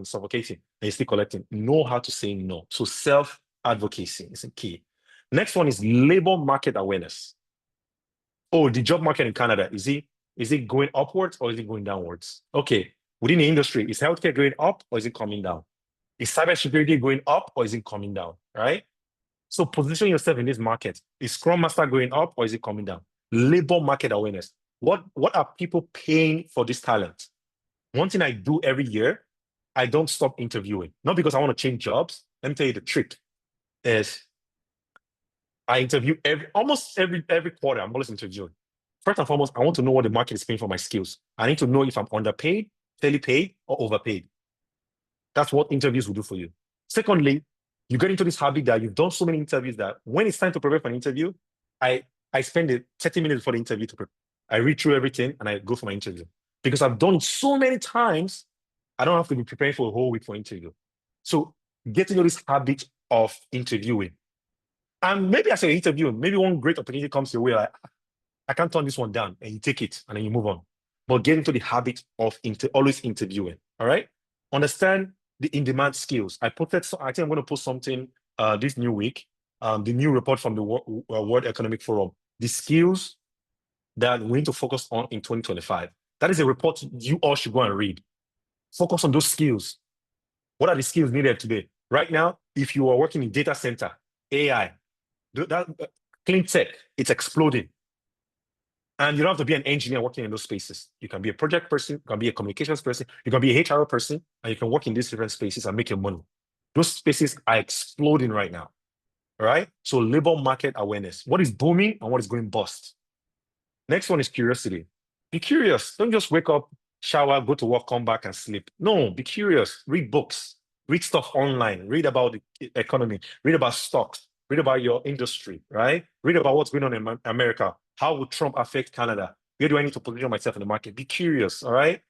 suffocating, and you're still collecting. Know how to say no. So self-advocacy is a key. Next one is labor market awareness. Oh, the job market in Canada, is it going upwards or is it going downwards? Okay, within the industry, is healthcare going up or is it coming down? Is cybersecurity going up or is it coming down, right? So position yourself in this market. Is Scrum Master going up or is it coming down? Labor market awareness. What are people paying for this talent? One thing I do every year, I don't stop interviewing. Not because I want to change jobs. Let me tell you the trick is I interview almost every quarter. I'm always interviewing. First and foremost, I want to know what the market is paying for my skills. I need to know if I'm underpaid, fairly paid, or overpaid. That's what interviews will do for you. Secondly, you get into this habit that you've done so many interviews that when it's time to prepare for an interview, I spend 30 minutes before the interview to prepare. I read through everything and I go for my interview. Because I've done it so many times, I don't have to be preparing for a whole week for interview. So get into this habit of interviewing. And maybe as you're interviewing, maybe one great opportunity comes your way, like, I can't turn this one down, and you take it and then you move on. But get into the habit of always interviewing, all right? Understand the in-demand skills. I think I'm going to post something this new week, the new report from the World Economic Forum, the skills that we need to focus on in 2025. That is a report you all should go and read. Focus on those skills. What are the skills needed today? Right now, if you are working in data center, AI, clean tech, it's exploding. And you don't have to be an engineer working in those spaces. You can be a project person, you can be a communications person, you can be a HR person, and you can work in these different spaces and make your money. Those spaces are exploding right now, all right? So labor market awareness. What is booming and what is going bust? Next one is curiosity. Be curious. Don't just wake up, shower, go to work, come back and sleep. No, be curious. Read books. Read stuff online. Read about the economy. Read about stocks. Read about your industry, right? Read about what's going on in America. How will Trump affect Canada? Where do I need to position myself in the market? Be curious, all right?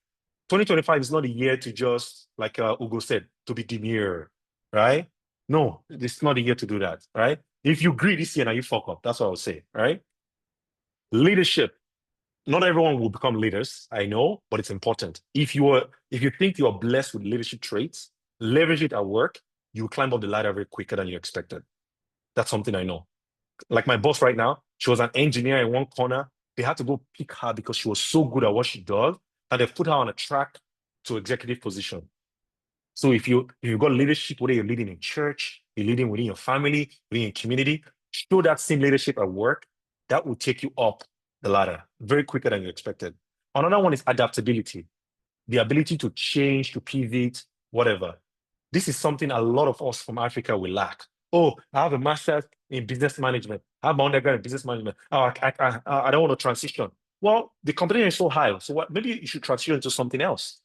2025 is not a year to just, like Ugo said, to be demure, right? No, it's not a year to do that, right? If you agree this year, now you fuck up. That's what I would say, right? Leadership. Not everyone will become leaders, I know, but it's important. If you think you are blessed with leadership traits, leverage it at work, you will climb up the ladder very quicker than you expected. That's something I know. Like my boss right now, she was an engineer in one corner. They had to go pick her because she was so good at what she does, and they put her on a track to executive position. So if you got leadership, whether you're leading in church, you're leading within your family, within your community, show that same leadership at work. That will take you up the ladder very quicker than you expected. Another one is adaptability, the ability to change, to pivot, whatever. This is something a lot of us from Africa will lack. Oh, I have a master's in business management. I have my undergrad in business management. Oh, I don't want to transition. Well, the competition is so high. So what? Maybe you should transition to something else.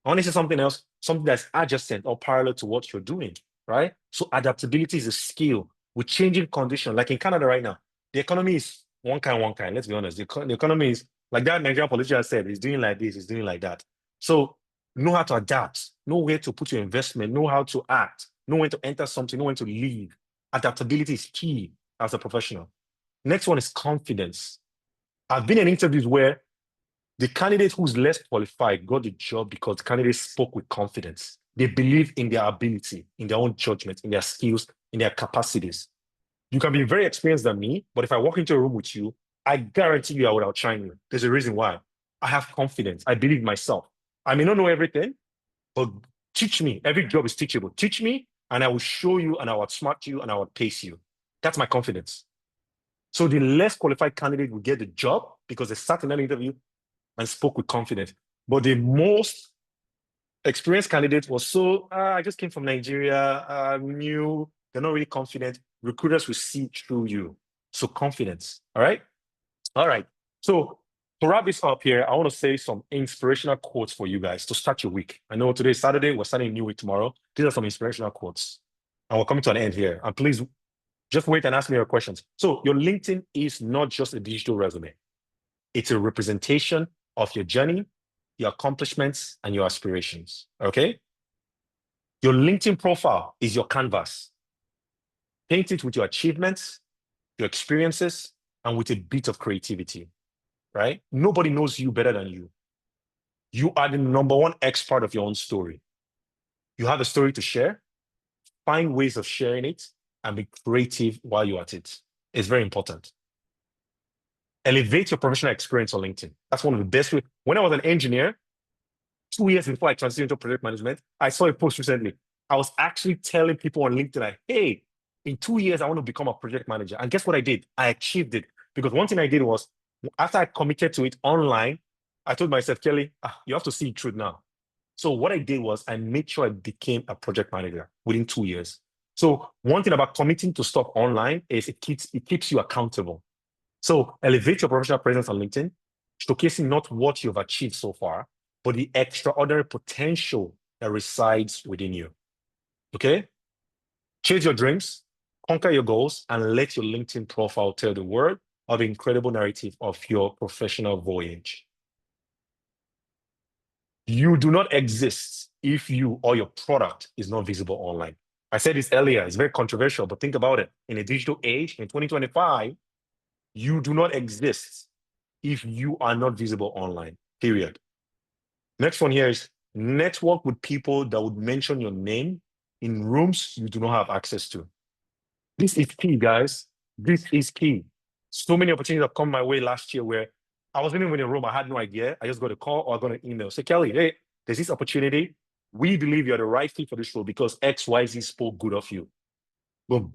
I want to say something else, something that's adjacent or parallel to what you're doing, right? So adaptability is a skill with changing conditions. Like in Canada right now, the economy is one kind. Let's be honest. The economy is like that Nigerian politician said, it's doing like this, it's doing like that. So know how to adapt, know where to put your investment, know how to act, know when to enter something, know when to leave. Adaptability is key as a professional. Next one is confidence. I've been in interviews where the candidate who's less qualified got the job because the candidate spoke with confidence. They believe in their ability, in their own judgment, in their skills, in their capacities. You can be very experienced than me, but if I walk into a room with you, I guarantee you I would outshine you. There's a reason why. I have confidence. I believe myself. I may not know everything, but teach me. Every job is teachable. Teach me, and I will show you, and I will outsmart you, and I will pace you. That's my confidence. So the less qualified candidate will get the job because they sat in an interview and spoke with confidence. But the most experienced candidate was so, I just came from Nigeria, new, they're not really confident. Recruiters will see through you. So confidence, all right? All right. So to wrap this up here, I want to say some inspirational quotes for you guys to start your week. I know today is Saturday, we're starting a new week tomorrow. These are some inspirational quotes. And we're coming to an end here. And please just wait and ask me your questions. So your LinkedIn is not just a digital resume. It's a representation of your journey, your accomplishments, and your aspirations, okay? Your LinkedIn profile is your canvas. Paint it with your achievements, your experiences, and with a bit of creativity, right? Nobody knows you better than you. You are the number one expert of your own story. You have a story to share. Find ways of sharing it and be creative while you're at it. It's very important. Elevate your professional experience on LinkedIn. That's one of the best ways. When I was an engineer, 2 years before I transitioned into project management, I saw a post recently. I was actually telling people on LinkedIn, like, hey, in 2 years, I want to become a project manager. And guess what I did? I achieved it. Because one thing I did was, after I committed to it online, I told myself, Kelly, you have to see it through now. So what I did was I made sure I became a project manager within 2 years. So one thing about committing to stuff online is it keeps you accountable. So elevate your professional presence on LinkedIn, showcasing not what you've achieved so far, but the extraordinary potential that resides within you. Okay? Chase your dreams, conquer your goals, and let your LinkedIn profile tell the world of the incredible narrative of your professional voyage. You do not exist if you or your product is not visible online. I said this earlier, it's very controversial, but think about it. In a digital age, in 2025, you do not exist if you are not visible online, period. Next one here is network with people that would mention your name in rooms you do not have access to. This is key, guys. This is key. So many opportunities have come my way last year where I wasn't even in a room. I had no idea. I just got a call or I got an email. Say, Kelly, hey, there's this opportunity. We believe you're the right fit for this role because XYZ spoke good of you. Boom.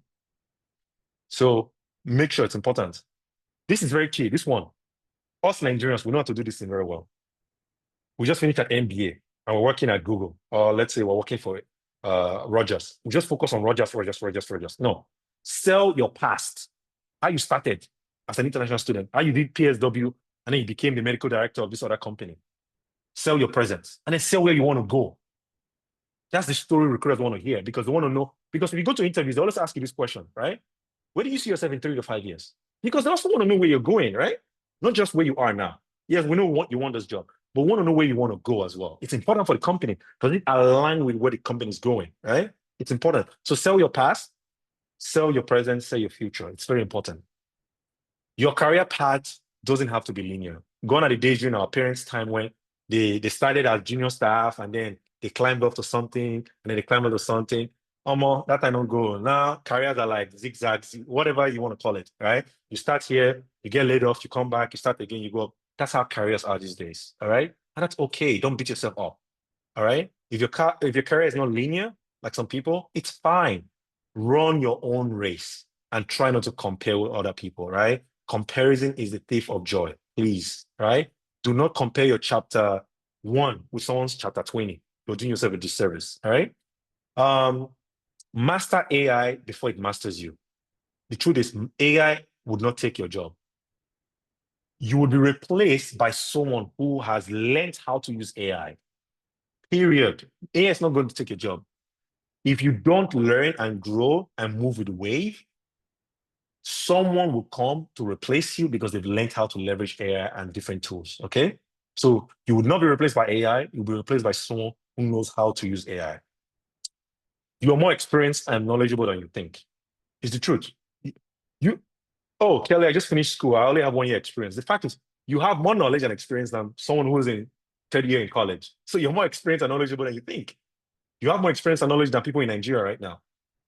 So make sure it's important. This is very key. This one. Us Nigerians, we know how to do this thing very well. We just finished an MBA and we're working at Google. Or let's say we're working for Rogers. We just focus on Rogers. No. Sell your past. How you started as an international student, how you did PSW, and then you became the medical director of this other company. Sell your presence, and then sell where you want to go. That's the story recruiters want to hear because they want to know. Because if you go to interviews, they always ask you this question, right? Where do you see yourself in 3 to 5 years? Because they also want to know where you're going, right? Not just where you are now. Yes, we know what you want this job, but we want to know where you want to go as well. It's important for the company because it aligns with where the company is going, right? It's important. So sell your past, sell your present, sell your future. It's very important. Your career path doesn't have to be linear. gone are the days during our parents' time when they started as junior staff and then they climbed up to something and then they climbed up to something. That I don't go. Now careers are like zigzags, whatever you want to call it, right? You start here, you get laid off, you come back, you start again, you go up. That's how careers are these days, all right? And that's okay. Don't beat yourself up, all right? If your career is not linear, like some people, it's fine. Run your own race and try not to compare with other people, right? Comparison is the thief of joy, please, right? Do not compare your chapter 1 with someone's chapter 20. You're doing yourself a disservice, all right? Master AI before it masters you. The truth is, AI would not take your job. You would be replaced by someone who has learned how to use AI. Period. AI is not going to take your job. If you don't learn and grow and move with the wave, someone will come to replace you because they've learned how to leverage AI and different tools, okay? So you would not be replaced by AI, you'll be replaced by someone who knows how to use AI. You're more experienced and knowledgeable than you think. It's the truth. Oh, Kelly, I just finished school. I only have 1 year experience. The fact is, you have more knowledge and experience than someone who's in third year in college. So you're more experienced and knowledgeable than you think. You have more experience and knowledge than people in Nigeria right now.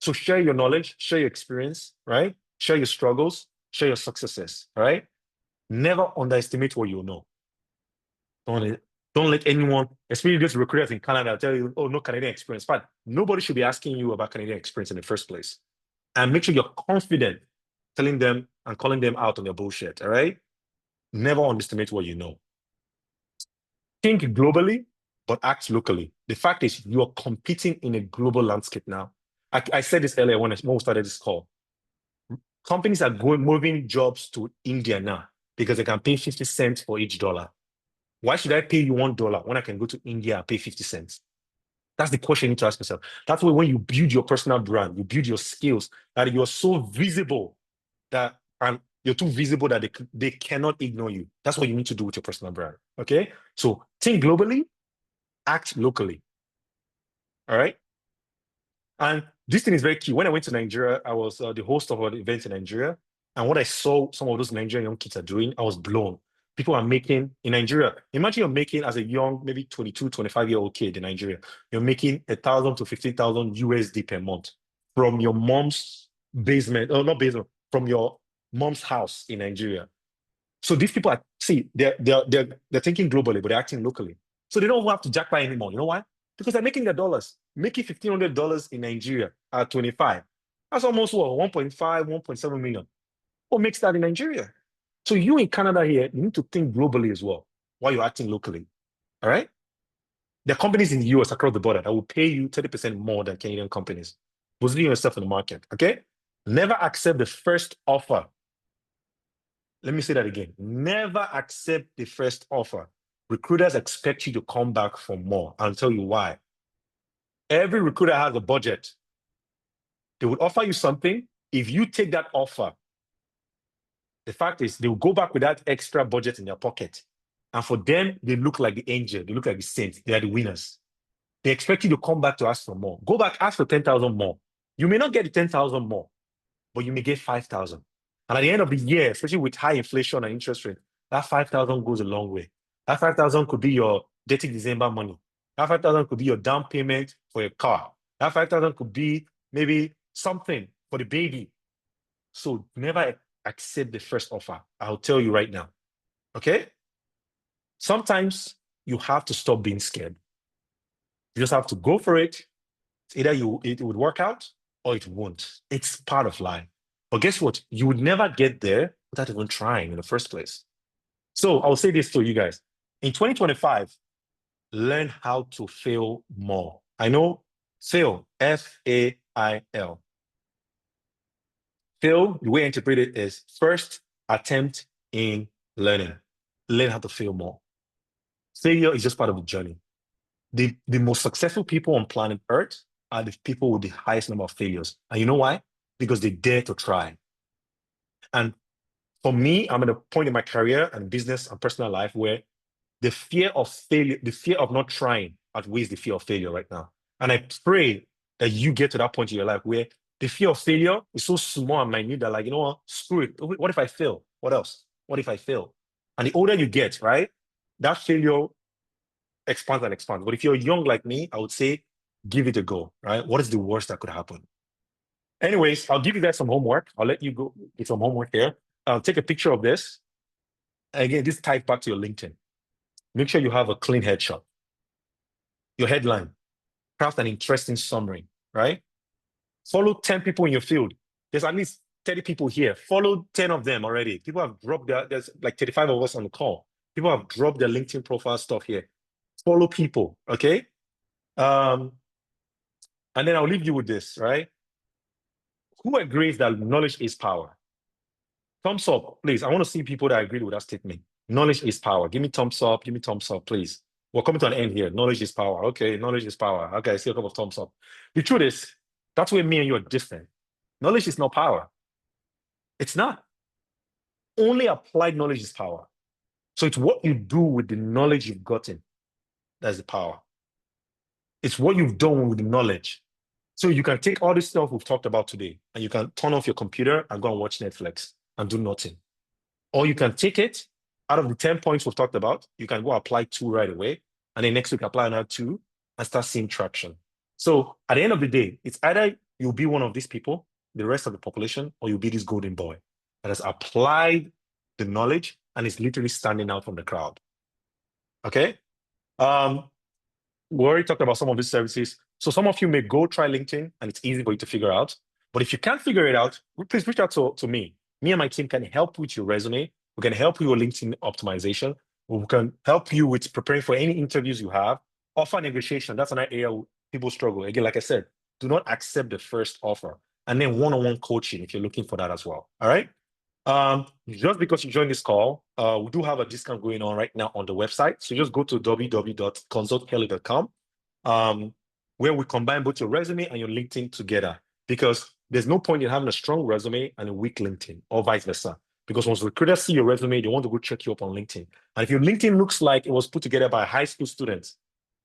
So share your knowledge, share your experience, right? Share your struggles, share your successes, right? Never underestimate what you know. Don't let anyone, especially those recruiters in Canada, tell you, oh, no Canadian experience. But nobody should be asking you about Canadian experience in the first place. And make sure you're confident telling them and calling them out on their bullshit, all right? Never underestimate what you know. Think globally, but act locally. The fact is, you are competing in a global landscape now. I said this earlier when we started this call. Companies are moving jobs to India now because they can pay 50 cents for each dollar. Why should I pay you $1 when I can go to India and pay 50 cents? That's the question you need to ask yourself. That's why when you build your personal brand, you build your skills, that you're so visible that you're too visible that they cannot ignore you. That's what you need to do with your personal brand, okay? So think globally, act locally, all right? And this thing is very key. When I went to Nigeria, I was the host of an event in Nigeria. And what I saw some of those Nigerian young kids are doing, I was blown. People are making, in Nigeria, imagine you're making as a young, maybe 22, 25-year-old kid in Nigeria, you're making 1,000 to 15,000 USD per month from your mom's basement, or not basement, from your mom's house in Nigeria. So these people are, they're thinking globally, but they're acting locally. So they don't have to jackpot anymore. You know why? Because they're making their dollars. Making $1,500 in Nigeria at 25. That's almost what, 1.5, 1.7 million. What makes that in Nigeria? So you in Canada here, you need to think globally as well while you're acting locally. All right? There are companies in the US across the border that will pay you 30% more than Canadian companies. Position yourself in the market, okay? Never accept the first offer. Let me say that again. Never accept the first offer. Recruiters expect you to come back for more. I'll tell you why. Every recruiter has a budget. They would offer you something. If you take that offer, the fact is they will go back with that extra budget in their pocket. And for them, they look like the angel. They look like the saints. They are the winners. They expect you to come back to ask for more. Go back, ask for 10,000 more. You may not get the 10,000 more, but you may get 5,000. And at the end of the year, especially with high inflation and interest rate, that 5,000 goes a long way. That 5,000 could be your dirty December money. That 5,000 could be your down payment for your car. That 5,000 could be maybe something for the baby. So never accept the first offer. I'll tell you right now. Okay? Sometimes you have to stop being scared. You just have to go for it. It's either it would work out or it won't. It's part of life. But guess what? You would never get there without even trying in the first place. So I'll say this to you guys. In 2025, learn how to fail more. I know fail, F-A-I-L. Fail, the way I interpret it is first attempt in learning. Learn how to fail more. Failure is just part of the journey. The most successful people on planet Earth are the people with the highest number of failures. And you know why? Because they dare to try. And for me, I'm at a point in my career and business and personal life where the fear of failure, the fear of not trying outweighs the fear of failure right now. And I pray that you get to that point in your life where the fear of failure is so small and minute that, like, you know what, screw it. What if I fail? What else? What if I fail? And the older you get, right, that failure expands and expands. But if you're young like me, I would say, give it a go, right? What is the worst that could happen? Anyways, I'll give you guys some homework. I'll let you go with some homework here. I'll take a picture of this. Again, this ties back to your LinkedIn. Make sure you have a clean headshot. Your headline, craft an interesting summary, right? Follow 10 people in your field. There's at least 30 people here. Follow 10 of them already. People have dropped there's like 35 of us on the call. People have dropped their LinkedIn profile stuff here. Follow people, okay? And then I'll leave you with this, right? Who agrees that knowledge is power? Thumbs up, please. I want to see people that agree with that statement. Knowledge is power. Give me thumbs up, please. We're coming to an end here. Knowledge is power. Okay, knowledge is power. Okay, I see a couple of thumbs up. The truth is, that's where me and you are different. Knowledge is not power. It's not. Only applied knowledge is power. So it's what you do with the knowledge you've gotten that's the power. It's what you've done with the knowledge. So you can take all this stuff we've talked about today and you can turn off your computer and go and watch Netflix and do nothing. Or you can take it out of the 10 points we've talked about, you can go apply 2 right away. And then next week, apply another 2 and start seeing traction. So at the end of the day, it's either you'll be one of these people, the rest of the population, or you'll be this golden boy that has applied the knowledge and is literally standing out from the crowd. Okay? We already talked about some of these services. So some of you may go try LinkedIn and it's easy for you to figure out. But if you can't figure it out, please reach out to me. Me and my team can help with your resume. We can help you with LinkedIn optimization. We can help you with preparing for any interviews you have. Offer negotiation, that's another area people struggle. Again, like I said, do not accept the first offer. And then one-on-one coaching if you're looking for that as well. All right? Just because you joined this call, we do have a discount going on right now on the website. So just go to www.consultkelly.com, where we combine both your resume and your LinkedIn together. Because there's no point in having a strong resume and a weak LinkedIn, or vice versa. Because once recruiters see your resume, they want to go check you up on LinkedIn. And if your LinkedIn looks like it was put together by high school students,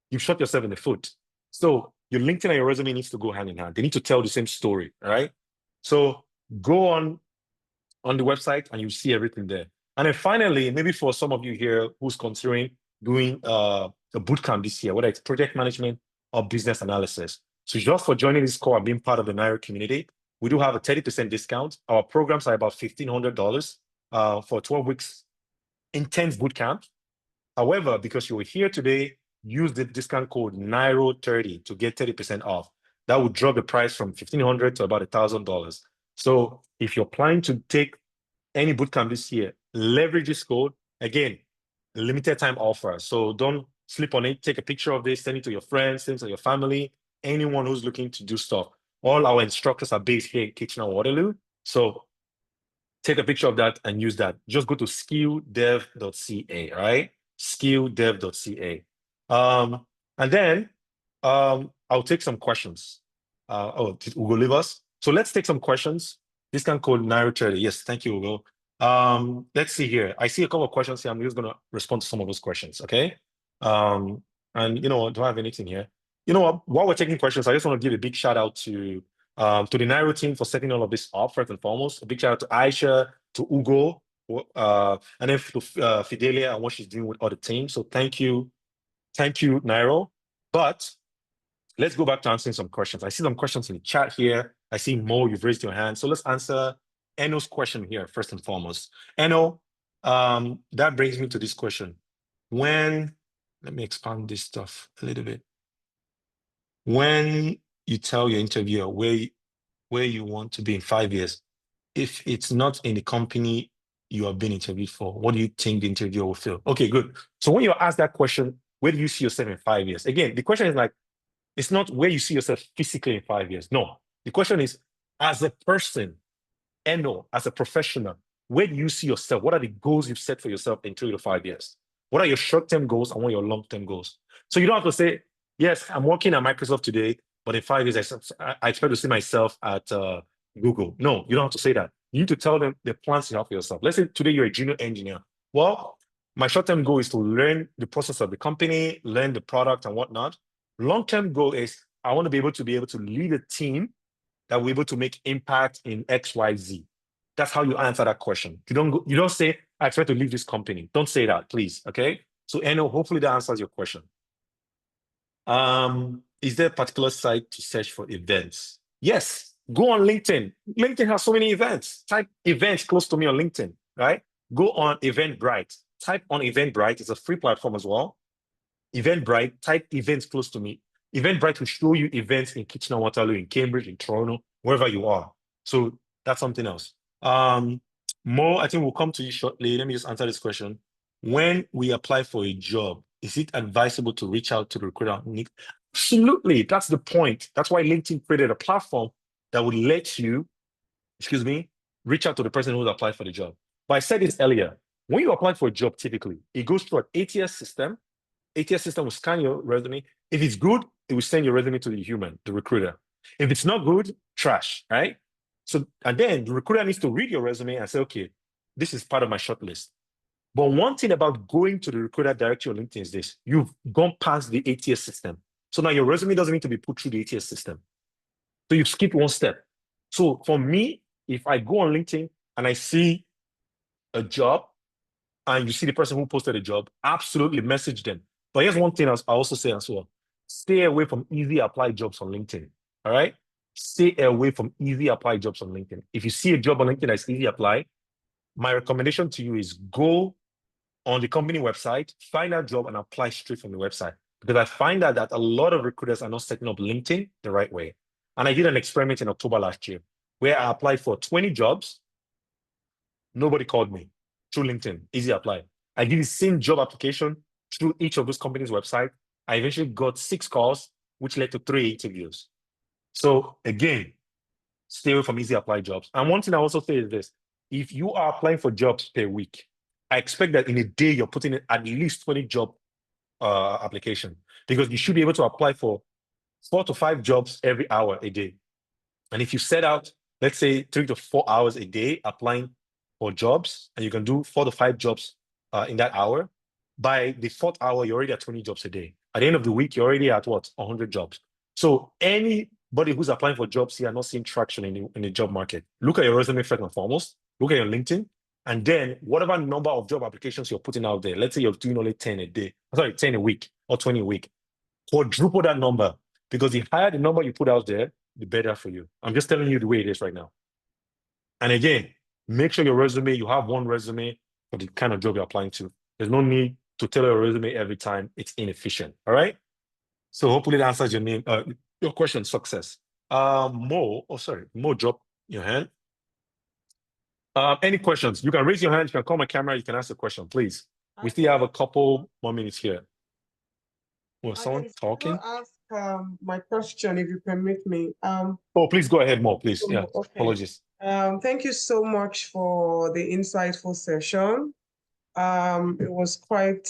you've shot yourself in the foot. So your LinkedIn and your resume needs to go hand in hand. They need to tell the same story, all right? So go on the website and you see everything there. And then finally, maybe for some of you here who's considering doing a bootcamp this year, whether it's project management or business analysis. So just for joining this call and being part of the Nairo community, we do have a 30% discount. Our programs are about $1,500 for 12 weeks intense bootcamp. However, because you were here today, use the discount code NAIRO30 to get 30% off. That would drop the price from $1,500 to about $1,000. So if you're planning to take any bootcamp this year, leverage this code. Again, limited time offer. So don't sleep on it. Take a picture of this, send it to your friends, send it to your family, anyone who's looking to do stuff. All our instructors are based here in Kitchener-Waterloo. So take a picture of that and use that. Just go to skilldev.ca, right? Skilldev.ca. And then I'll take some questions. Did Ugo leave us? So let's take some questions. Discount code NAIRO30. Yes, thank you, Ugo. Let's see here. I see a couple of questions here. I'm just going to respond to some of those questions, okay? And you know, do I have anything here? You know what? While we're taking questions, I just want to give a big shout out to the Nairo team for setting all of this up first and foremost. A big shout out to Aisha, to Ugo, and then to Fidelia and what she's doing with other teams. So thank you, Nairo. But let's go back to answering some questions. I see some questions in the chat here. I see Mo, you've raised your hand. So let's answer Eno's question here first and foremost. Eno, that brings me to this question. Let me expand this stuff a little bit. When you tell your interviewer where you want to be in 5 years, if it's not in the company you are being interviewed for, what do you think the interviewer will feel? Okay, good. So when you're asked that question, where do you see yourself in 5 years? Again, the question is like, it's not where you see yourself physically in 5 years. No, the question is, as a person, Eno, as a professional, where do you see yourself? What are the goals you've set for yourself in 3 to 5 years? What are your short-term goals and what are your long-term goals? So you don't have to say, yes, I'm working at Microsoft today, but in 5 years, I try to see myself at Google. No, you don't have to say that. You need to tell them the plans you have for yourself. Let's say today you're a junior engineer. Well, my short-term goal is to learn the process of the company, learn the product and whatnot. Long-term goal is I want to be able to lead a team that will be able to make impact in X, Y, Z. That's how you answer that question. You don't say, I expect to leave this company. Don't say that, please. Okay. So Eno, hopefully that answers your question. Is there a particular site to search for events? Yes. Go on LinkedIn. LinkedIn has so many events. Type events close to me on LinkedIn, right? Go on Eventbrite. Type on Eventbrite. It's a free platform as well. Eventbrite, type events close to me. Eventbrite will show you events in Kitchener-Waterloo, in Cambridge, in Toronto, wherever you are. So that's something else. Mo, I think we'll come to you shortly. Let me just answer this question. When we apply for a job, is it advisable to reach out to the recruiter? Absolutely. That's the point. That's why LinkedIn created a platform that would let you, reach out to the person who's applied for the job. But I said this earlier. When you apply for a job, typically, it goes through an ATS system. ATS system will scan your resume. If it's good, it will send your resume to the recruiter. If it's not good, trash, right? So, and then the recruiter needs to read your resume and say, okay, this is part of my shortlist. But one thing about going to the recruiter directly on LinkedIn is this: you've gone past the ATS system. So now your resume doesn't need to be put through the ATS system. So you've skipped one step. So for me, if I go on LinkedIn and I see a job and you see the person who posted a job, absolutely message them. But here's one thing I also say as well: stay away from easy apply jobs on LinkedIn. All right? Stay away from easy apply jobs on LinkedIn. If you see a job on LinkedIn that's easy apply, my recommendation to you is go on the company website, find a job and apply straight from the website. Because I find out that a lot of recruiters are not setting up LinkedIn the right way. And I did an experiment in October last year where I applied for 20 jobs. Nobody called me through LinkedIn, easy apply. I did the same job application through each of those companies' website. I eventually got 6 calls, which led to 3 interviews. So again, stay away from easy apply jobs. And one thing I also say is this: if you are applying for jobs per week, I expect that in a day you're putting in at least 20 job application, because you should be able to apply for 4 to 5 jobs every hour a day. And if you set out, let's say 3 to 4 hours a day applying for jobs, and you can do 4 to 5 jobs in that hour, by the 4th hour, you're already at 20 jobs a day. At the end of the week, you're already at what? 100 jobs. So anybody who's applying for jobs here are not seeing traction in the job market. Look at your resume first and foremost. Look at your LinkedIn. And then whatever number of job applications you're putting out there, let's say you're doing only 10 a week or 20 a week, quadruple that number, because the higher the number you put out there, the better for you. I'm just telling you the way it is right now. And again, make sure you have one resume for the kind of job you're applying to. There's no need to tell your resume every time. It's inefficient. All right. So hopefully that answers your question. Success. Mo, drop your hand. Any questions? You can raise your hand. You can call my camera. You can ask a question, please. We still have a couple more minutes here. Was someone talking? Ask my question, if you permit me. Oh, please go ahead, Mo, please. Yeah, okay. Apologies. Thank you so much for the insightful session. It was quite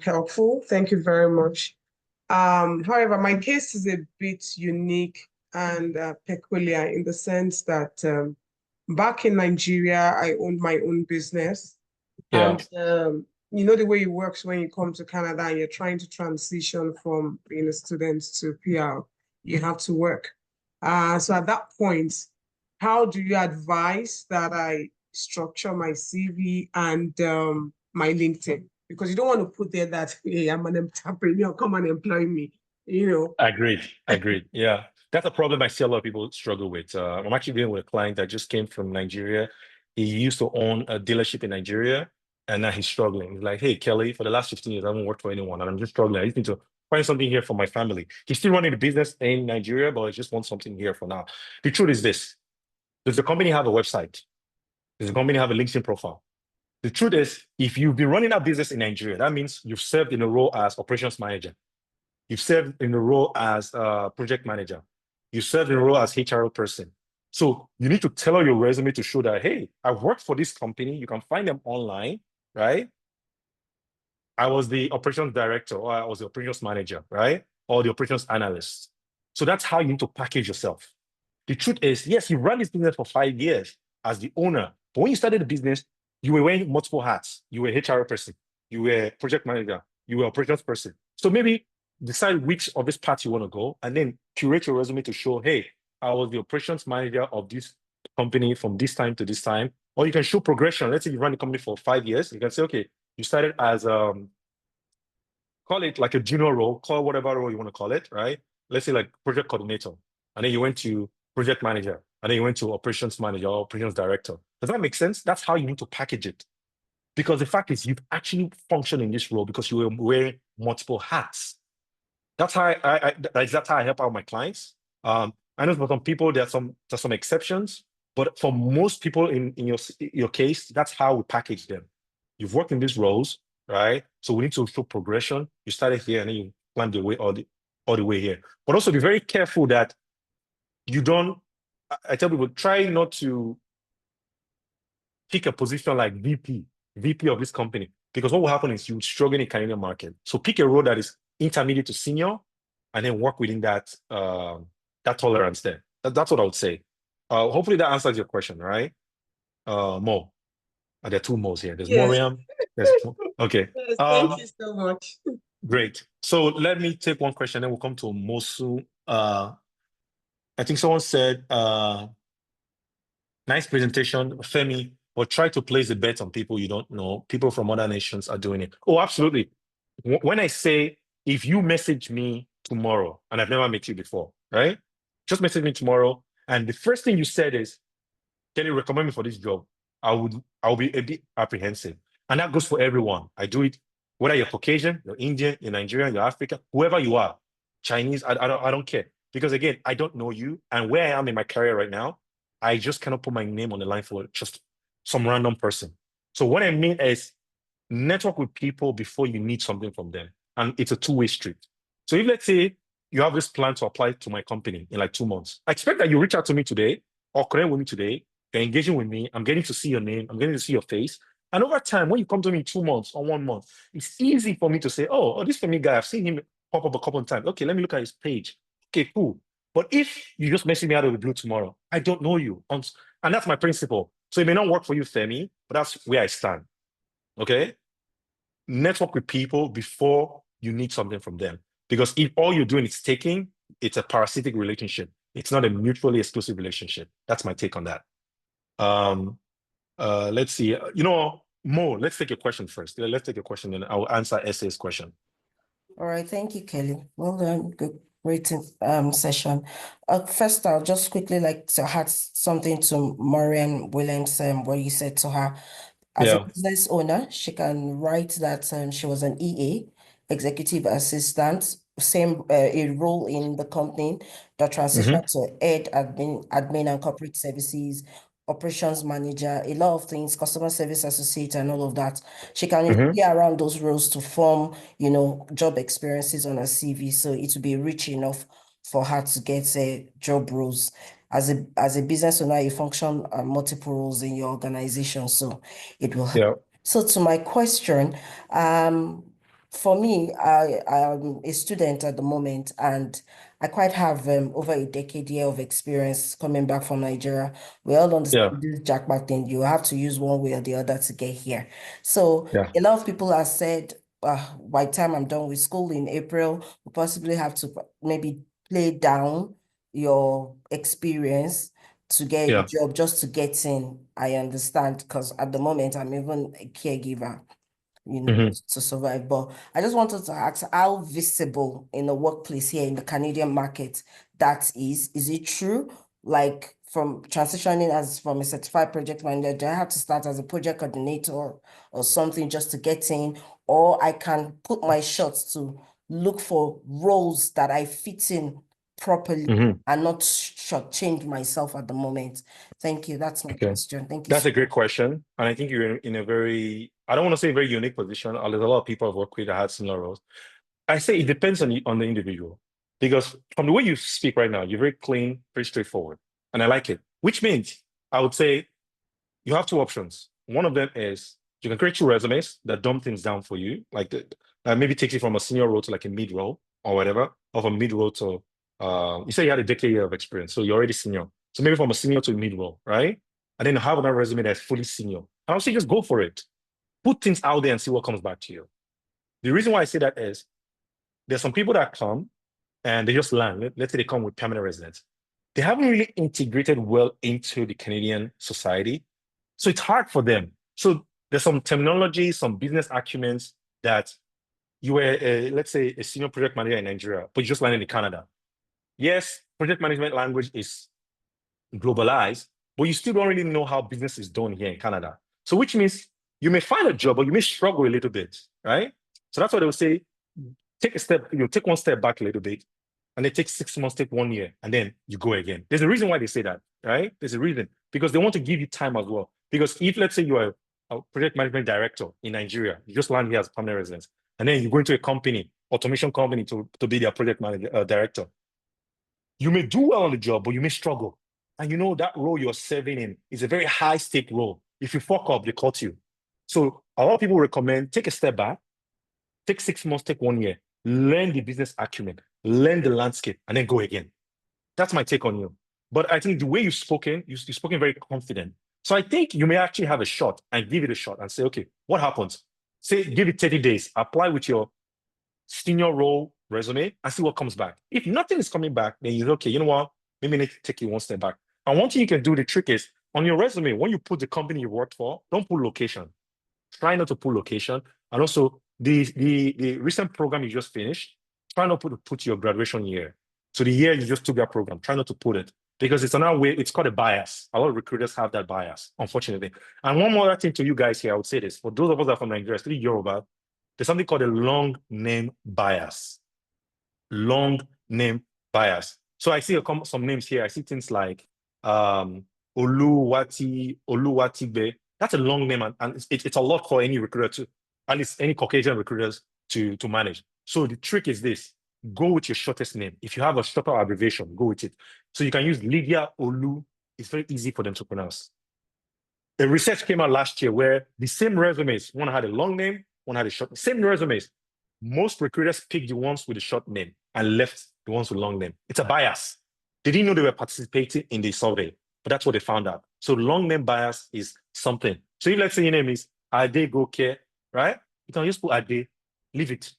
helpful. Thank you very much. However, my case is a bit unique and peculiar in the sense that back in Nigeria, I owned my own business. Yeah. And you know the way it works when you come to Canada and you're trying to transition from being a student to PR, you have to work. So at that point, how do you advise that I structure my CV and my LinkedIn? Because you don't want to put there that, hey, I'm an entrepreneur, come and employ me, you know. Agreed. Yeah. That's a problem I see a lot of people struggle with. I'm actually dealing with a client that just came from Nigeria. He used to own a dealership in Nigeria, and now he's struggling. He's like, hey, Kelly, for the last 15 years, I haven't worked for anyone, and I'm just struggling. I just need to find something here for my family. He's still running the business in Nigeria, but I just want something here for now. The truth is this: does the company have a website? Does the company have a LinkedIn profile? The truth is, if you've been running a business in Nigeria, that means you've served in a role as operations manager. You've served in a role as project manager. You served in a role as HR person. So you need to tailor your resume to show that, hey, I worked for this company. You can find them online, right? I was the operations director, or I was the operations manager, right? Or the operations analyst. So that's how you need to package yourself. The truth is, yes, you ran this business for 5 years as the owner. But when you started the business, you were wearing multiple hats. You were HR person. You were project manager. You were operations person. So maybe decide which of this path you want to go, and then curate your resume to show, hey, I was the operations manager of this company from this time to this time, or you can show progression. Let's say you run the company for 5 years. You can say, okay, you started as call it like a junior role, call whatever role you want to call it, right? Let's say like project coordinator, and then you went to project manager, and then you went to operations manager or operations director. Does that make sense? That's how you need to package it. Because the fact is, you've actually functioned in this role because you were wearing multiple hats. That's how that's how I help out my clients. I know for some people there's some exceptions, but for most people in your case, that's how we package them. You've worked in these roles, right? So we need to show progression. You started here and then you climbed the way all the way here. But also be very careful that you don't. I tell people, try not to pick a position like VP of this company, because what will happen is you struggle in the Canadian market. So pick a role that is intermediate to senior, and then work within that that tolerance there. That's what I would say. Hopefully that answers your question, right? Mo. There are two Mo's here. There's Yes. Moriam. Okay. Yes, thank you so much. Great. So let me take one question, then we'll come to Mosu. I think someone said, nice presentation, Femi, but try to place a bet on people you don't know. People from other nations are doing it. Oh, absolutely. When I say, if you message me tomorrow, and I've never met you before, right? Just message me tomorrow, and the first thing you said is, can you recommend me for this job? I'll be a bit apprehensive. And that goes for everyone. I do it, whether you're Caucasian, you're Indian, you're Nigerian, you're African, whoever you are, Chinese, I don't care. Because again, I don't know you. And where I am in my career right now, I just cannot put my name on the line for just some random person. So what I mean is network with people before you need something from them. And it's a two-way street. So if let's say you have this plan to apply to my company in like 2 months, I expect that you reach out to me today or connect with me today. You're engaging with me. I'm getting to see your name. I'm getting to see your face. And over time, when you come to me in 2 months or 1 month, it's easy for me to say, oh, this Femi guy, I've seen him pop up a couple of times. Okay, let me look at his page. Okay, cool. But if you just message me out of the blue tomorrow, I don't know you. And that's my principle. So it may not work for you, Femi, but that's where I stand. Okay? Network with people before you need something from them. Because if all you're doing is taking, it's a parasitic relationship. It's not a mutually exclusive relationship. That's my take on that. Let's see. Mo, let's take a question first. Let's take a question and I'll answer Essay's question. All right, thank you, Kelly. Well done. Good, great session. First, I'll just quickly like to add something to Marianne Williams, what you said to her. As a business owner, she can write that she was an EA, executive assistant, same a role in the company that transitioned to head admin and corporate services, operations manager, a lot of things, customer service associate and all of that. She can play around those roles to form, job experiences on her CV. So it will be rich enough for her to get job roles. As a business owner, you function multiple roles in your organization. So it will help. So to my question, for me, I am a student at the moment, and I quite have over a decade of experience coming back from Nigeria. We all understand this jackpot thing. You have to use one way or the other to get here. So a lot of people have said, by the time I'm done with school in April, we possibly have to maybe play down your experience to get a job just to get in. I understand, because at the moment I'm even a caregiver, to survive. But I just wanted to ask how visible in the workplace here in the Canadian market that is. Is it true? Like from transitioning from a certified project manager, do I have to start as a project coordinator or something just to get in? Or I can put my shots to look for roles that I fit in properly and not shortchange myself at the moment. Thank you. That's my question. Thank you. That's a great question. And I think you're in a very, I don't want to say very unique position. There's a lot of people I've worked with that had similar roles. I say it depends on the individual. Because from the way you speak right now, you're very clean, very straightforward. And I like it. Which means I would say you have two options. One of them is you can create 2 resumes that dumb things down for you. Like maybe takes you from a senior role to like a mid role or whatever, or from mid role to you say you had a decade of experience, so you're already senior. So maybe from a senior to a mid role, right? And then have another resume that's fully senior. And I'll say just go for it. Put things out there and see what comes back to you. The reason why I say that is there's some people that come and they just land. Let's say they come with permanent residence. they haven't really integrated well into the Canadian society. So it's hard for them. So there's some terminology, some business acumens that you were, let's say, a senior project manager in Nigeria, but you just landed in Canada. Yes, project management language is globalized, but you still don't really know how business is done here in Canada. So which means you may find a job, but you may struggle a little bit, right? So that's why they will say, take a step, take one step back a little bit, and they take 6 months, take 1 year, and then you go again. There's a reason why they say that, right? There's a reason, because they want to give you time as well. Because if, let's say, you are a project management director in Nigeria, you just land here as a permanent resident, and then you go into a company, automation company, to be their project manager, director. You may do well on the job, but you may struggle. And you know that role you're serving in is a very high-stake role. If you fuck up, they cut you. So a lot of people recommend take a step back, take 6 months, take 1 year, learn the business acumen, learn the landscape, and then go again. That's my take on you. But I think the way you've spoken very confident. So I think you may actually have a shot and give it a shot and say, okay, what happens? Say, give it 30 days, apply with your senior role resume and see what comes back. If nothing is coming back, then you're okay, you know what? Maybe I need to take you one step back. And one thing you can do, the trick is, on your resume, when you put the company you worked for, don't put location. Try not to put location. And also, the recent program you just finished, try not to put your graduation year. So the year you just took that program, try not to put it. Because it's another way, it's called a bias. A lot of recruiters have that bias, unfortunately. And one more thing to you guys here, I would say this. For those of us that are from Nigeria, especially Yoruba, there's something called a long name bias. Long name bias. So I see some names here. I see things like Oluwatibe. That's a long name, and it's a lot for any recruiter to, at least any Caucasian recruiters to manage. So the trick is this: go with your shortest name. If you have a shorter abbreviation, go with it. So you can use Lydia Olu. It's very easy for them to pronounce. The research came out last year where the same resumes, one had a long name, one had a short, same resumes. Most recruiters picked the ones with a short name and left the ones with long name. It's a bias. They didn't know they were participating in the survey, but that's what they found out. So long name bias is something. So if let's say your name is Ade Goke, right? You can just put Ade, leave it.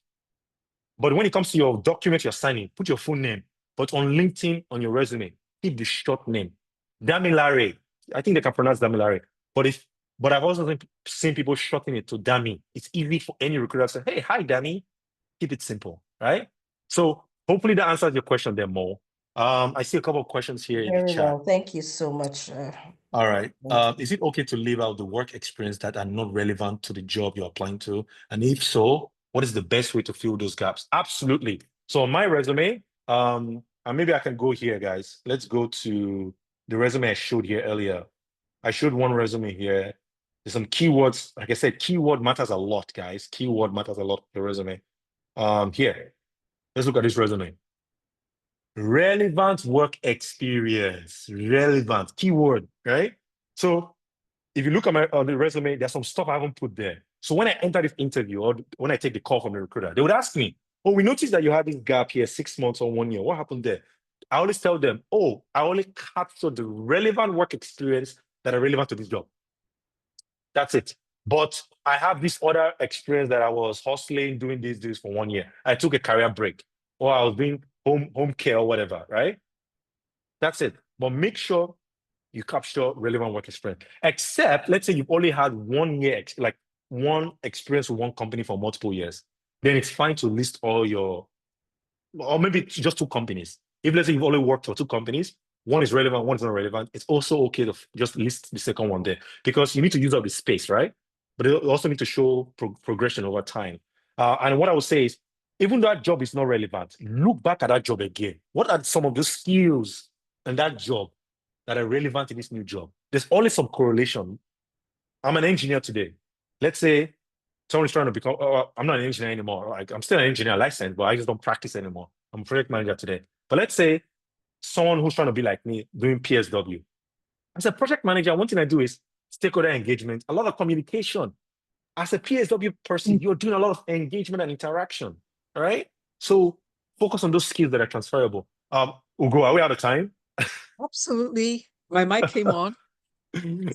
But when it comes to your document you're signing, put your full name. But on LinkedIn, on your resume, keep the short name. Damilare. I think they can pronounce Damilare. But I've also seen people shorten it to Dami. It's easy for any recruiter to say, hey, hi, Dami. Keep it simple, right? So hopefully that answers your question there, Mo. I see a couple of questions here in the Very chat. well. Thank you so much. All right. Is it okay to leave out the work experience that are not relevant to the job you're applying to? And if so, what is the best way to fill those gaps? Absolutely. So on my resume, and maybe I can go here, guys. Let's go to the resume I showed here earlier. I showed one resume here. There's some keywords. Like I said, keyword matters a lot, guys. Keyword matters a lot for the resume. Here, let's look at this resume. Relevant work experience, relevant keyword, right? So if you look at the resume, there's some stuff I haven't put there. So when I enter this interview or when I take the call from the recruiter, they would ask me, oh, we noticed that you had this gap here, 6 months or 1 year. What happened there? I always tell them, oh, I only capture the relevant work experience that are relevant to this job. That's it. But I have this other experience that I was hustling, doing this for 1 year. I took a career break, or I was doing home care or whatever, right? That's it. But make sure you capture relevant work experience. Except, let's say you've only had 1 year, like one experience with one company for multiple years. Then it's fine to list all your, or maybe just 2 companies. If let's say you've only worked for 2 companies, one is relevant, one is not relevant, it's also okay to just list the second one there because you need to use up the space, right? But you also need to show progression over time. And what I would say is, even though that job is not relevant, look back at that job again. What are some of the skills in that job that are relevant in this new job? There's always some correlation. I'm an engineer today. Let's say someone's trying to become, I'm not an engineer anymore. Like, I'm still an engineer license, but I just don't practice anymore. I'm a project manager today. But let's say someone who's trying to be like me, doing PSW. As a project manager, one thing I do is stakeholder engagement, a lot of communication. As a PSW person, you're doing a lot of engagement and interaction, all right? So focus on those skills that are transferable. Ugo, are we out of time? Absolutely. My mic came on.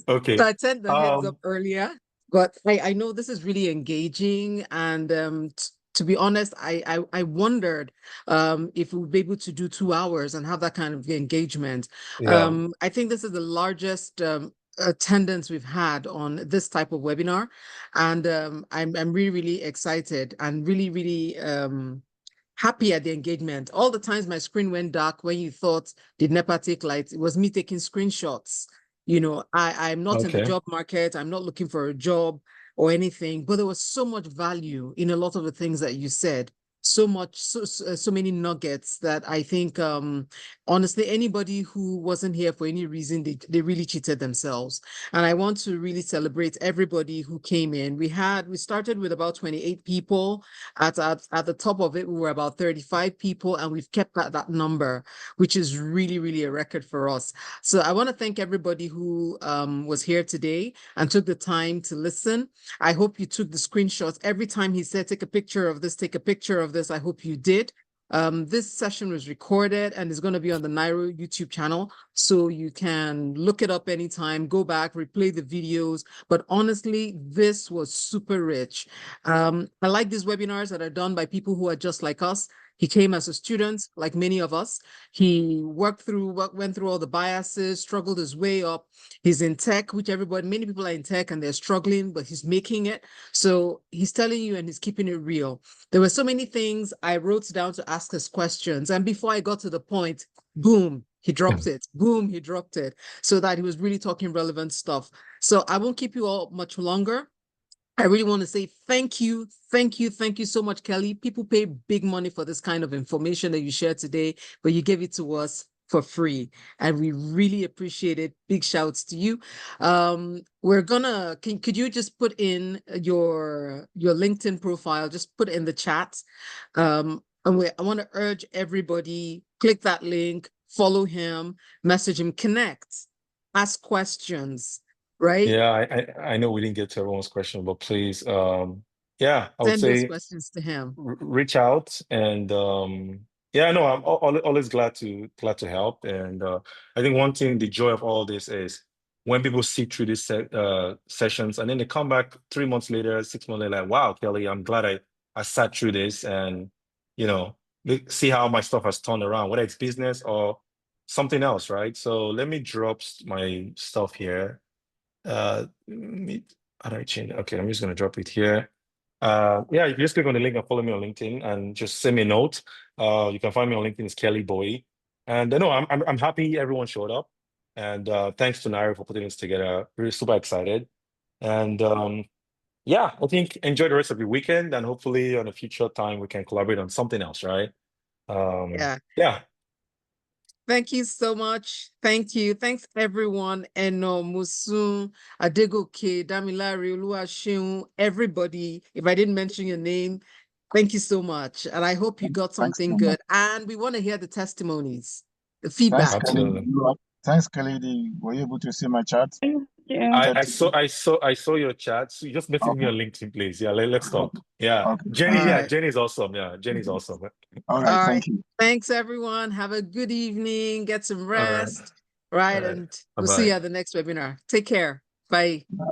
Okay. So I sent the heads up earlier, but I know this is really engaging and to be honest, I wondered if we would be able to do 2 hours and have that kind of engagement. Yeah. I think this is the largest attendance we've had on this type of webinar, and I'm really, really excited and really, really happy at the engagement. All the times my screen went dark when you thought, did NEPA take lights? It was me taking screenshots. You know, I'm not in the Okay. job market. I'm not looking for a job or anything, but there was so much value in a lot of the things that you said. So much, so many nuggets that I think, honestly, anybody who wasn't here for any reason, they really cheated themselves. And I want to really celebrate everybody who came in. We started with about 28 people. At the top of it, we were about 35 people, and we've kept that number, which is really, really a record for us. So I want to thank everybody who was here today and took the time to listen. I hope you took the screenshots. Every time he said, take a picture of this, take a picture of this, I hope you did. This session was recorded and is going to be on the Nairo YouTube channel, so you can look it up anytime, go back, replay the videos. But honestly, this was super rich. I like these webinars that are done by people who are just like us. He came as a student, like many of us. He went through all the biases, struggled his way up. He's in tech, which many people are in tech and they're struggling, but he's making it. So he's telling you and he's keeping it real. There were so many things I wrote down to ask his questions. And before I got to the point, boom, he dropped it. Boom, he dropped it. So that he was really talking relevant stuff. So I won't keep you all much longer. I really want to say thank you so much, Kelly. People pay big money for this kind of information that you shared today, but you gave it to us for free, and we really appreciate it. Big shouts to you. Could you just put in your LinkedIn profile? Just put it in the chat. I want to urge everybody, click that link, follow him, message him, connect, ask questions. Right? Yeah, I know we didn't get to everyone's question, but please, yeah, I would Send those say questions to him. reach out, and yeah, no, I'm always glad to help. And I think one thing, the joy of all this is when people sit through these sessions and then they come back 3 months later, 6 months later, like, wow, Kelly, I'm glad I sat through this, and you know, see how my stuff has turned around, whether it's business or something else, right? So let me drop my stuff here. How do I change it? Okay, I'm just gonna drop it here. Yeah, you can just click on the link and follow me on LinkedIn and just send me a note. You can find me on LinkedIn as Kelly Boy. And no, I'm happy everyone showed up. And thanks to Nairo for putting this together. We're super excited. And yeah, I think enjoy the rest of your weekend, and hopefully on a future time we can collaborate on something else, right? Yeah. Thank you so much. Thank you. Thanks everyone. Eno, Musun, Adegoke, Damilare, Oluwaseun, everybody. If I didn't mention your name, thank you so much. And I hope you got something good. And we want to hear the testimonies, the feedback. Absolutely. Thanks, Kelly. Were you able to see my chat? I saw your chat. So you just message me on LinkedIn, please. Yeah, let's talk. Yeah. Okay. Jenny, All yeah, right. Jenny's awesome. Yeah, Jenny's awesome. All right, thank you. Thanks everyone. Have a good evening. Get some right. rest. Right. All right. And we'll see you Bye-bye. at the next webinar. Take care. Bye. Bye.